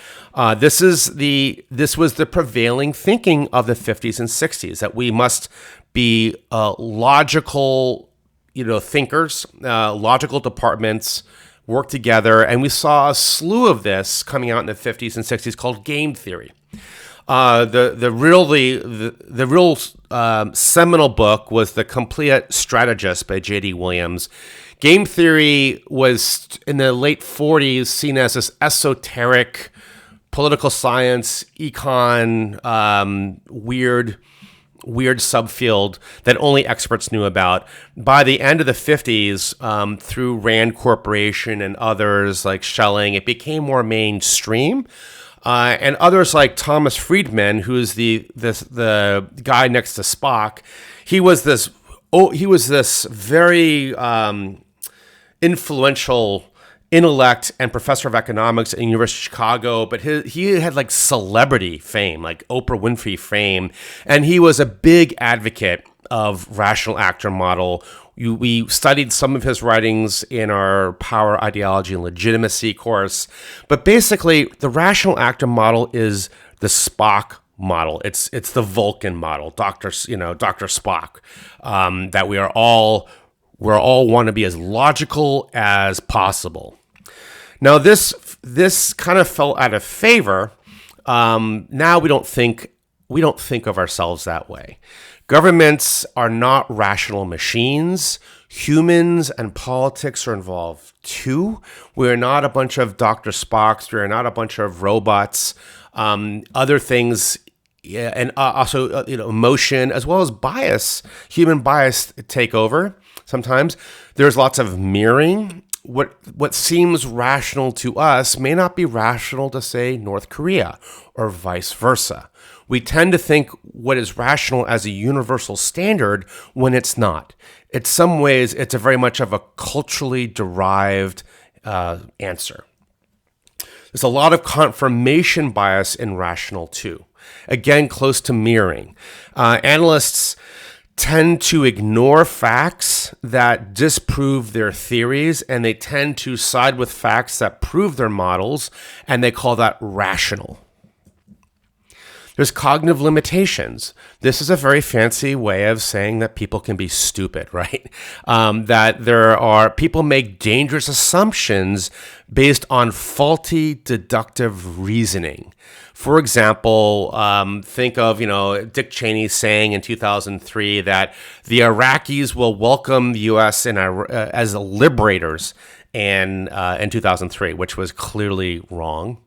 This was the prevailing thinking of the 50s and 60s, that we must be logical, thinkers, logical departments, work together. And we saw a slew of this coming out in the 50s and 60s called game theory. The real seminal book was The Complete Strategist by J.D. Williams. Game theory was in the late 40s seen as this esoteric political science, econ, weird subfield that only experts knew about. By the end of the 50s, through Rand Corporation and others like Schelling, it became more mainstream. And others like Thomas Friedman, who's the guy next to Spock, he was this very influential intellect and professor of economics at the University of Chicago, but he had like celebrity fame, like Oprah Winfrey fame, and he was a big advocate of rational actor model. We studied some of his writings in our Power, Ideology, and Legitimacy course, but basically the rational actor model is the Spock model. It's the Vulcan model, Dr. Spock, that we all want to be as logical as possible. Now this kind of fell out of favor. Now we don't think of ourselves that way. Governments are not rational machines. Humans and politics are involved too. We are not a bunch of Dr. Spocks. We are not a bunch of robots. Other things, and also emotion as well as bias, human bias take over. Sometimes there's lots of mirroring. what seems rational to us may not be rational to, say, North Korea, or vice versa. We tend to think what is rational as a universal standard when it's not. In some ways, it's a very much of a culturally derived answer. There's a lot of confirmation bias in rational too. Again, close to mirroring. Analysts tend to ignore facts that disprove their theories, and they tend to side with facts that prove their models, and they call that rational. There's cognitive limitations. This is a very fancy way of saying that people can be stupid, right? That people make dangerous assumptions based on faulty deductive reasoning. For example, think of, Dick Cheney saying in 2003 that the Iraqis will welcome the U.S. as liberators in 2003, which was clearly wrong.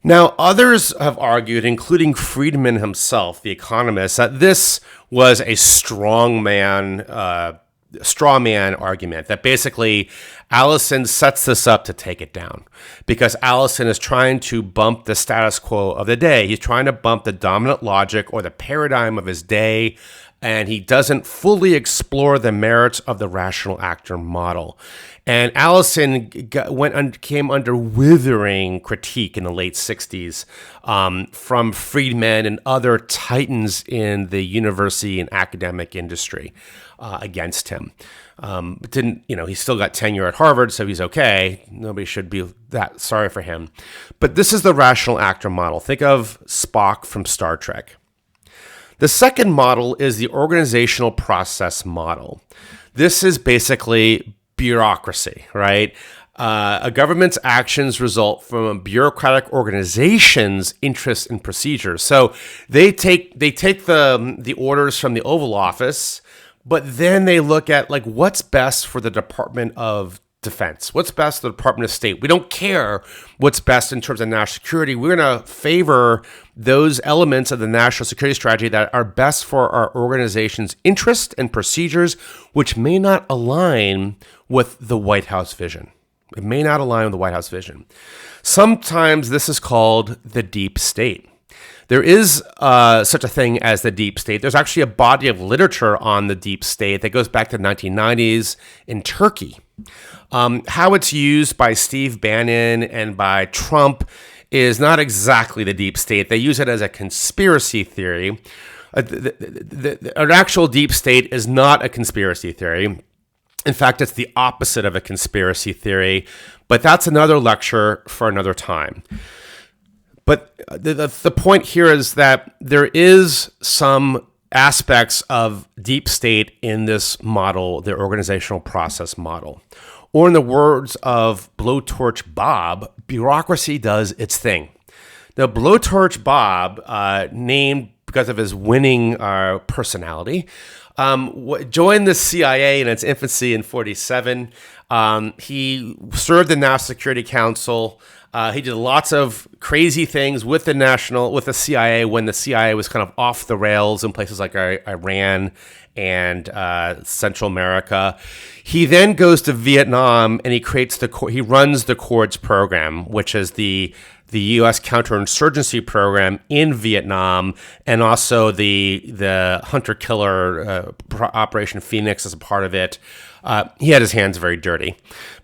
Now, others have argued, including Friedman himself, the economist, that this was a straw man argument, that basically Allison sets this up to take it down because Allison is trying to bump the status quo of the day. He's trying to bump the dominant logic or the paradigm of his day, and he doesn't fully explore the merits of the rational actor model. And Allison came under withering critique in the late 60s from Friedman and other titans in the university and academic industry against him. He still got tenure at Harvard, so he's okay. Nobody should be that sorry for him. But this is the rational actor model. Think of Spock from Star Trek. The second model is the organizational process model. This is basically bureaucracy, right? A government's actions result from a bureaucratic organization's interests and procedures. So they take the orders from the Oval Office, but then they look at what's best for the Department of Defense, what's best for the Department of State. We don't care what's best in terms of national security. We're going to favor those elements of the national security strategy that are best for our organization's interests and procedures, which may not align with the White House vision. It may not align with the White House vision. Sometimes this is called the deep state. There is such a thing as the deep state. There's actually a body of literature on the deep state that goes back to the 1990s in Turkey. How it's used by Steve Bannon and by Trump is not exactly the deep state. They use it as a conspiracy theory. An actual deep state is not a conspiracy theory. In fact, it's the opposite of a conspiracy theory. But that's another lecture for another time. But the point here is that there is some aspects of deep state in this model, the organizational process model. Or in the words of Blowtorch Bob, bureaucracy does its thing. Now, Blowtorch Bob, named because of his winning personality, joined the CIA in its infancy in 1947. He served the National Security Council. He did lots of crazy things with the CIA when the CIA was kind of off the rails in places like Iran and Central America. He then goes to Vietnam and he runs the CORDS program, which is the U.S. counterinsurgency program in Vietnam, and also the hunter-killer Operation Phoenix as a part of it. He had his hands very dirty,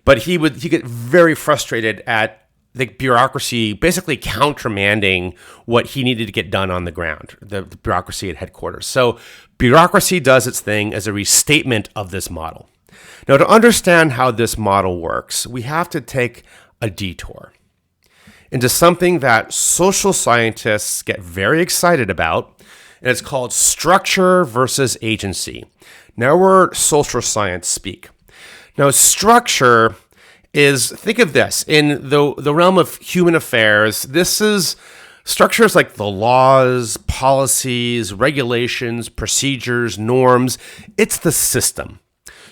but he get very frustrated at the bureaucracy basically countermanding what he needed to get done on the ground, the bureaucracy at headquarters. So bureaucracy does its thing as a restatement of this model. Now, to understand how this model works, we have to take a detour into something that social scientists get very excited about, and it's called structure versus agency. Now we're social science speak. Now, structure is, think of this, in the realm of human affairs, structures like the laws, policies, regulations, procedures, norms. It's the system.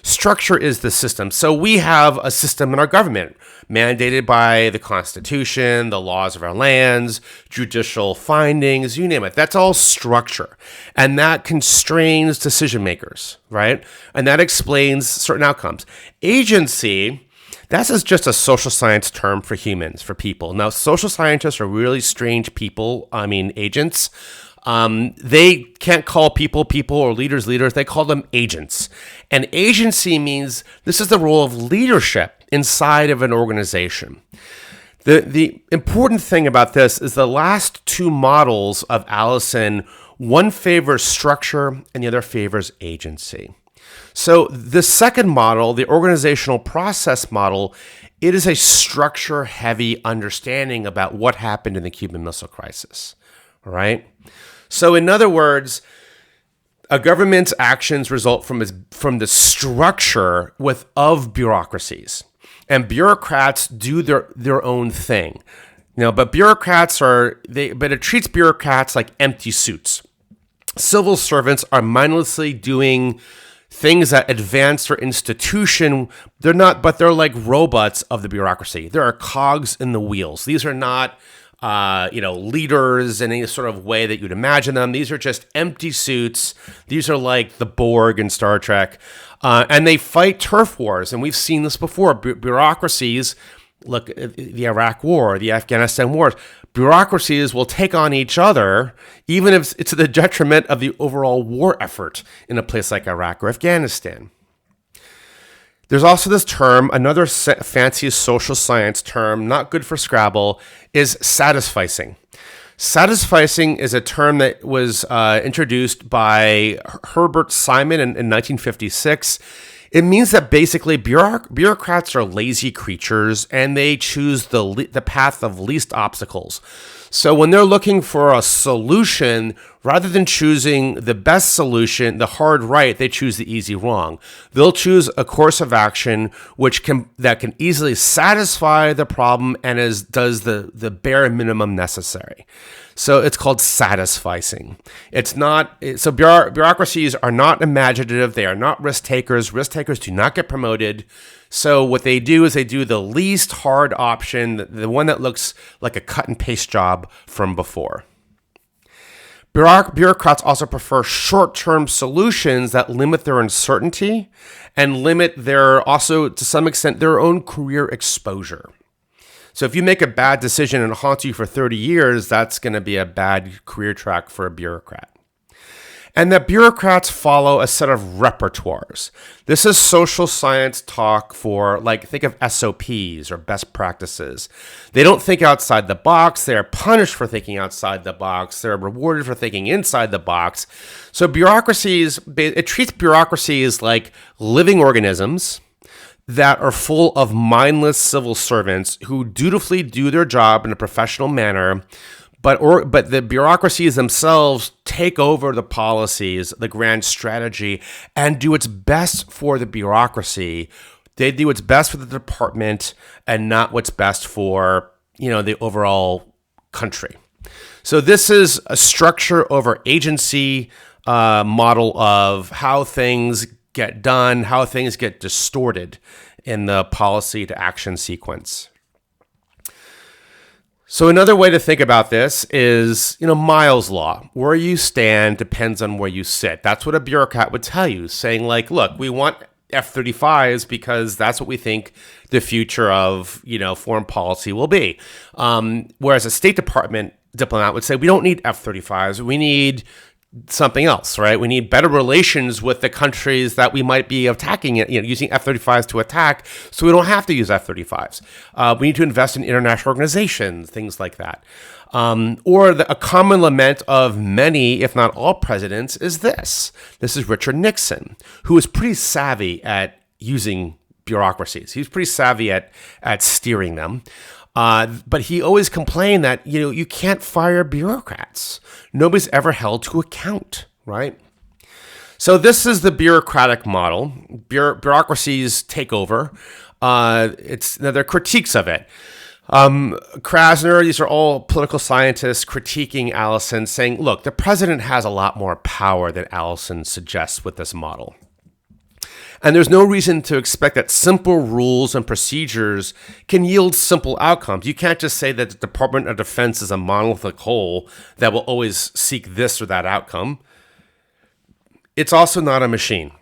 Structure is the system. So we have a system in our government mandated by the Constitution, the laws of our lands, judicial findings, you name it. That's all structure. And that constrains decision makers, right? And that explains certain outcomes. Agency That's just a social science term for humans, for people. Now, social scientists are really strange people, agents. They can't call people or leaders. They call them agents. And agency means this is the role of leadership inside of an organization. The important thing about this is the last two models of Allison, one favors structure and the other favors agency. So the second model, the organizational process model, it is a structure-heavy understanding about what happened in the Cuban Missile Crisis, all right? So in other words, a government's actions result from the structure of bureaucracies. And bureaucrats do their own thing. But but it treats bureaucrats like empty suits. Civil servants are mindlessly doing things that advance their institution. They're like robots of the bureaucracy. There are cogs in the wheels. These are not leaders in any sort of way that you'd imagine them. These are just empty suits. These are like the Borg in Star Trek. And they fight turf wars. And we've seen this before. Bureaucracies, look at the Iraq War, the Afghanistan wars. Bureaucracies will take on each other, even if it's to the detriment of the overall war effort in a place like Iraq or Afghanistan. There's also this term, another fancy social science term, not good for Scrabble, is satisficing. Satisficing is a term that was introduced by Herbert Simon in 1956. It means that basically bureaucrats are lazy creatures and they choose the path of least obstacles. So when they're looking for a solution, rather than choosing the best solution, the hard right, they choose the easy wrong. They'll choose a course of action that can easily satisfy the problem and does the bare minimum necessary. So it's called satisficing. Bureaucracies are not imaginative. They are not risk takers. Risk takers do not get promoted. So what they do is they do the least hard option, the one that looks like a cut and paste job from before. Bureaucrats also prefer short-term solutions that limit their uncertainty and limit also to some extent their own career exposure. So if you make a bad decision and it haunts you for 30 years, that's going to be a bad career track for a bureaucrat. And that bureaucrats follow a set of repertoires. This is social science talk for, think of SOPs or best practices. They don't think outside the box. They're punished for thinking outside the box. They're rewarded for thinking inside the box. So it treats bureaucracies like living organisms that are full of mindless civil servants who dutifully do their job in a professional manner, but the bureaucracies themselves take over the policies, the grand strategy, and do its best for the bureaucracy. They do what's best for the department and not what's best for, the overall country. So this is a structure over agency model of how things get done, how things get distorted in the policy to action sequence. So another way to think about this is, Miles' law. Where you stand depends on where you sit. That's what a bureaucrat would tell you, saying look, we want F-35s because that's what we think the future of, foreign policy will be. Whereas a State Department diplomat would say, we don't need F-35s. We need something else, right? We need better relations with the countries that we might be attacking, using F-35s to attack, so we don't have to use F-35s. We need to invest in international organizations, things like that. A common lament of many, if not all presidents, is this. This is Richard Nixon, who was pretty savvy at using bureaucracies. He was pretty savvy at steering them. But he always complained that, you can't fire bureaucrats. Nobody's ever held to account, right? So this is the bureaucratic model. Bureaucracies take over. There are critiques of it. Krasner, these are all political scientists critiquing Allison, saying, look, the president has a lot more power than Allison suggests with this model. And there's no reason to expect that simple rules and procedures can yield simple outcomes. You can't just say that the Department of Defense is a monolithic whole that will always seek this or that outcome. It's also not a machine.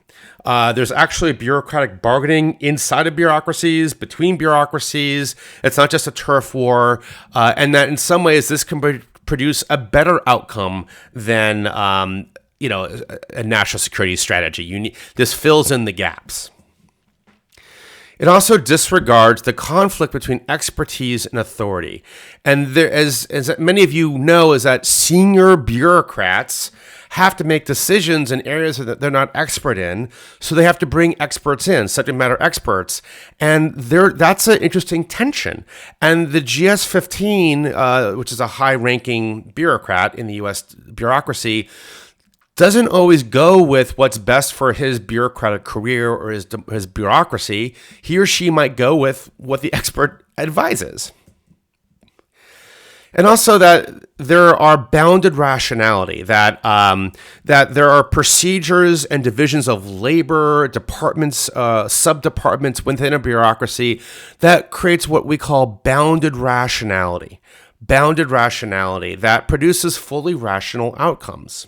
There's actually bureaucratic bargaining inside of bureaucracies, between bureaucracies. It's not just a turf war. And that in some ways, this can produce a better outcome than, a national security strategy. This fills in the gaps. It also disregards the conflict between expertise and authority. And there, as many of you know, is that senior bureaucrats have to make decisions in areas that they're not expert in, so they have to bring experts in, subject matter experts, and that's an interesting tension. And the GS-15, which is a high-ranking bureaucrat in the U.S. bureaucracy, doesn't always go with what's best for his bureaucratic career or his bureaucracy. He or she might go with what the expert advises. And also that there are bounded rationality, that there are procedures and divisions of labor, departments, sub-departments within a bureaucracy that creates what we call bounded rationality that produces fully rational outcomes.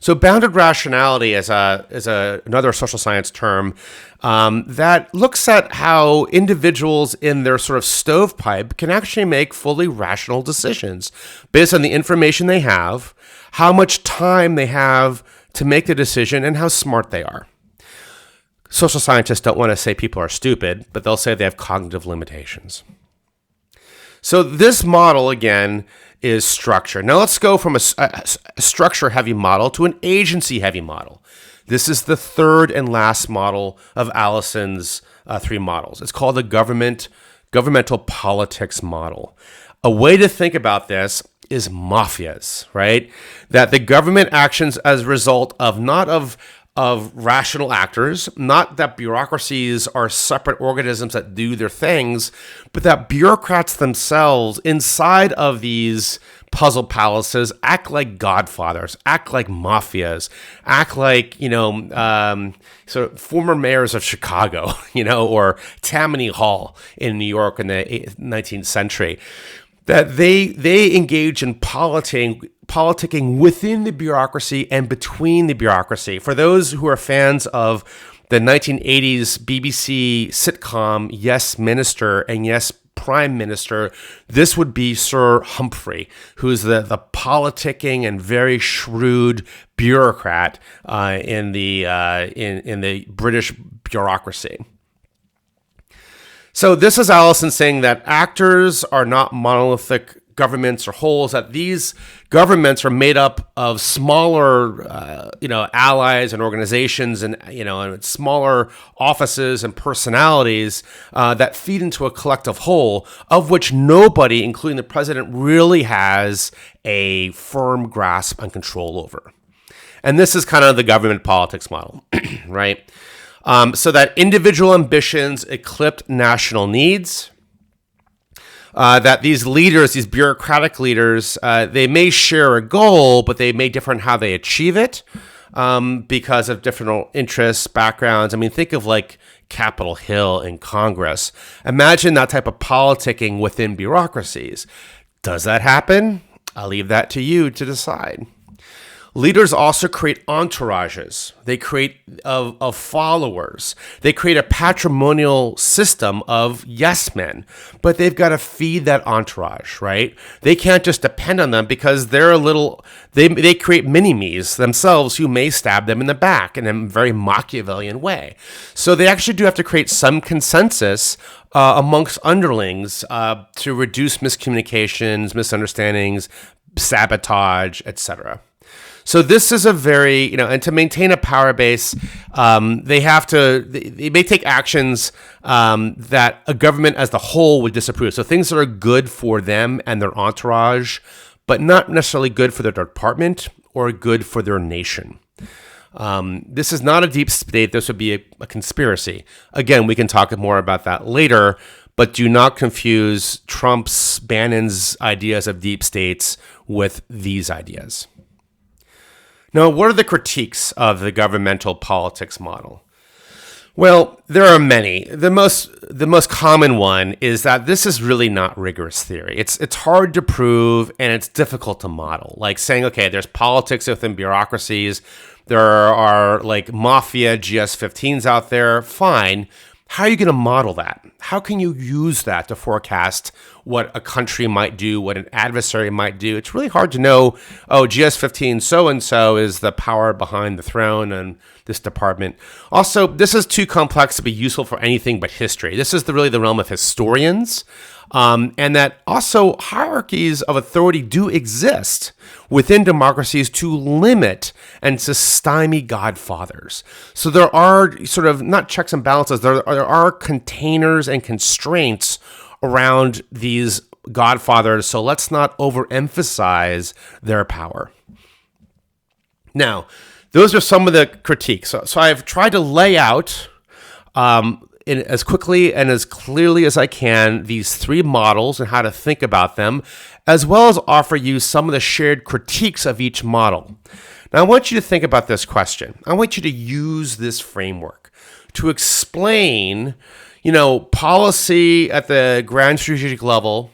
So bounded rationality is another social science term that looks at how individuals in their sort of stovepipe can actually make fully rational decisions based on the information they have, how much time they have to make the decision, and how smart they are. Social scientists don't want to say people are stupid, but they'll say they have cognitive limitations. So this model, again, is structure. Now let's go from a structure-heavy model to an agency-heavy model. This is the third and last model of Allison's three models. It's called the governmental politics model. A way to think about this is mafias, right? That the government actions as a result of not of rational actors, not that bureaucracies are separate organisms that do their things, but that bureaucrats themselves inside of these puzzle palaces act like godfathers, act like mafias, act like, sort of former mayors of Chicago, or Tammany Hall in New York in the 19th century. That they engage in politicking within the bureaucracy and between the bureaucracy. For those who are fans of the 1980s BBC sitcom Yes Minister and Yes Prime Minister, this would be Sir Humphrey, who's the politicking and very shrewd bureaucrat in the British bureaucracy. So this is Allison saying that actors are not monolithic governments or wholes, that these governments are made up of smaller, allies and organizations and smaller offices and personalities that feed into a collective whole, of which nobody, including the president, really has a firm grasp and control over. And this is kind of the government politics model, right? So that individual ambitions eclipse national needs, that these leaders, these bureaucratic leaders, they may share a goal, but they may differ in how they achieve it because of different interests, backgrounds. I mean, think of like Capitol Hill in Congress. Imagine that type of politicking within bureaucracies. Does that happen? I'll leave that to you to decide. Leaders also create entourages. They create of followers. They create a patrimonial system of yes men, but they've got to feed that entourage, right? They can't just depend on them because they're they create mini-me's themselves who may stab them in the back in a very Machiavellian way. So they actually do have to create some consensus amongst underlings to reduce miscommunications, misunderstandings, sabotage, etc. So this is a very, and to maintain a power base, they may take actions that a government as the whole would disapprove. So things that are good for them and their entourage, but not necessarily good for their department or good for their nation. This is not a deep state. This would be a conspiracy. Again, we can talk more about that later, but do not confuse Bannon's ideas of deep states with these ideas. Now, what are the critiques of the governmental politics model? Well, there are many. The most common one is that this is really not rigorous theory. It's hard to prove and it's difficult to model. Like saying, okay, there's politics within bureaucracies. There are like mafia GS-15s out there. Fine. How are you going to model that? How can you use that to forecast what a country might do, what an adversary might do? It's really hard to know, oh, GS-15 so-and-so is the power behind the throne and this department. Also, this is too complex to be useful for anything but history. This is really the realm of historians. And that also hierarchies of authority do exist within democracies to limit and to stymie godfathers. So there are sort of not checks and balances, there are containers and constraints around these godfathers. So let's not overemphasize their power. Now, those are some of the critiques. So I've tried to lay out as quickly and as clearly as I can these three models and how to think about them, as well as offer you some of the shared critiques of each model. Now, I want you to think about this question. I want you to use this framework to explain, policy at the grand strategic level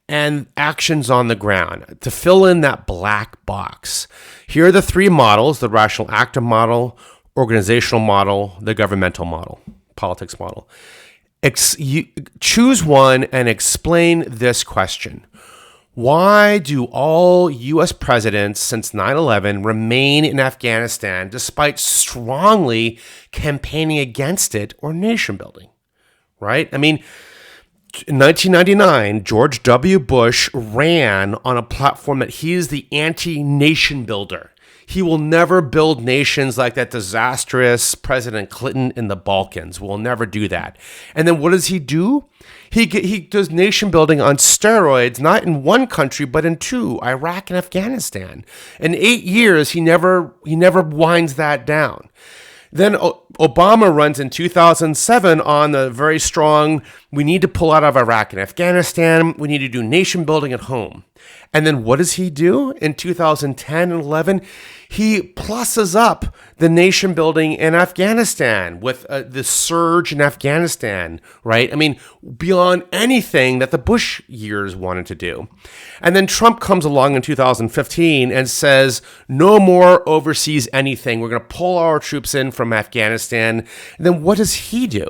and actions on the ground, to fill in that black box. Here are the three models: the rational actor model, organizational model, the governmental model. Politics model. Choose one and explain this question. Why do all U.S. presidents since 9/11 remain in Afghanistan despite strongly campaigning against it or nation building? Right? I mean, in 1999, George W. Bush ran on a platform that he is the anti-nation builder. He will never build nations like that disastrous President Clinton in the Balkans. We'll never do that. And then what does he do? He does nation building on steroids, not in one country, but in two, Iraq and Afghanistan. In 8 years, he never winds that down. Then Obama runs in 2007 on the very strong, we need to pull out of Iraq and Afghanistan. We need to do nation building at home. And then what does he do in 2010 and 11? He pluses up the nation building in Afghanistan with the surge in Afghanistan, right? I mean, beyond anything that the Bush years wanted to do. And then Trump comes along in 2015 and says, no more overseas anything. We're going to pull our troops in from Afghanistan. And then what does he do?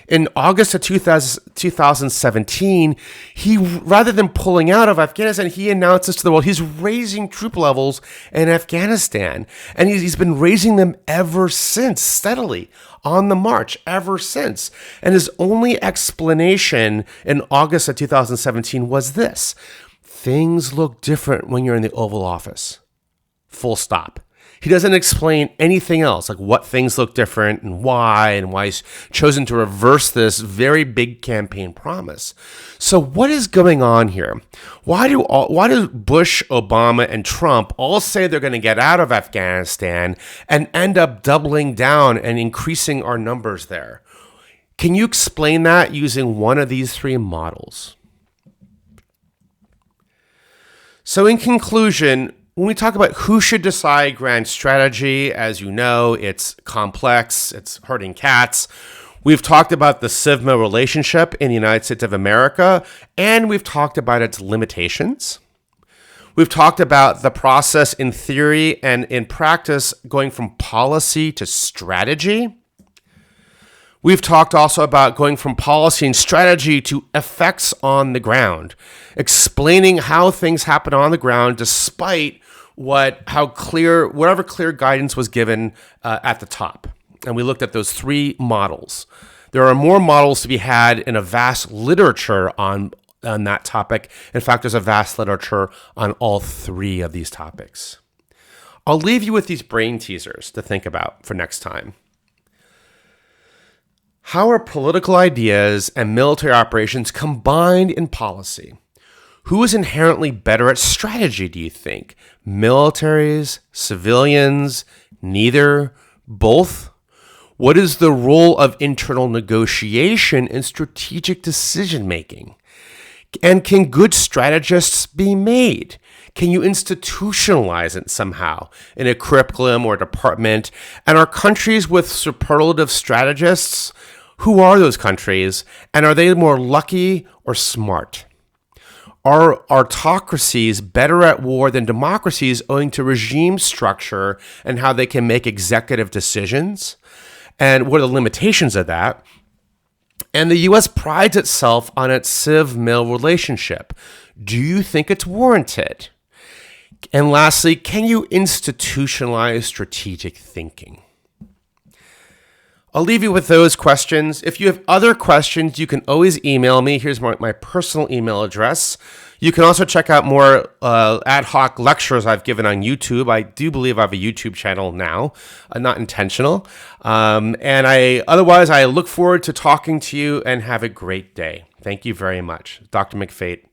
In August of 2017, he, rather than pulling out of Afghanistan, he announces to the world he's raising troop levels in Afghanistan. And he's been raising them ever since, steadily, on the march, ever since. And his only explanation in August of 2017 was this: things look different when you're in the Oval Office. Full stop. He doesn't explain anything else, like what things look different and why he's chosen to reverse this very big campaign promise. So what is going on here? Why do Bush, Obama, and Trump all say they're going to get out of Afghanistan and end up doubling down and increasing our numbers there? Can you explain that using one of these three models? So in conclusion, when we talk about who should decide grand strategy, as you know, it's complex, it's herding cats. We've talked about the SIVMA relationship in the United States of America, and we've talked about its limitations. We've talked about the process in theory and in practice going from policy to strategy. We've talked also about going from policy and strategy to effects on the ground, explaining how things happen on the ground despite whatever clear guidance was given at the top. And we looked at those three models. There are more models to be had in a vast literature on that topic. In fact, there's a vast literature on all three of these topics. I'll leave you with these brain teasers to think about for next time. How are political ideas and military operations combined in policy? Who is inherently better at strategy, do you think? Militaries, civilians, neither, both? What is the role of internal negotiation in strategic decision-making? And can good strategists be made? Can you institutionalize it somehow in a curriculum or department? And are countries with superlative strategists? Who are those countries? And are they more lucky or smart? Are autocracies better at war than democracies owing to regime structure and how they can make executive decisions? And what are the limitations of that? And the U.S. prides itself on its civ-mil relationship. Do you think it's warranted? And lastly, can you institutionalize strategic thinking? I'll leave you with those questions. If you have other questions, you can always email me. Here's my personal email address. You can also check out more ad hoc lectures I've given on YouTube. I do believe I have a YouTube channel now, not intentional. Otherwise, I look forward to talking to you and have a great day. Thank you very much. Dr. McFate.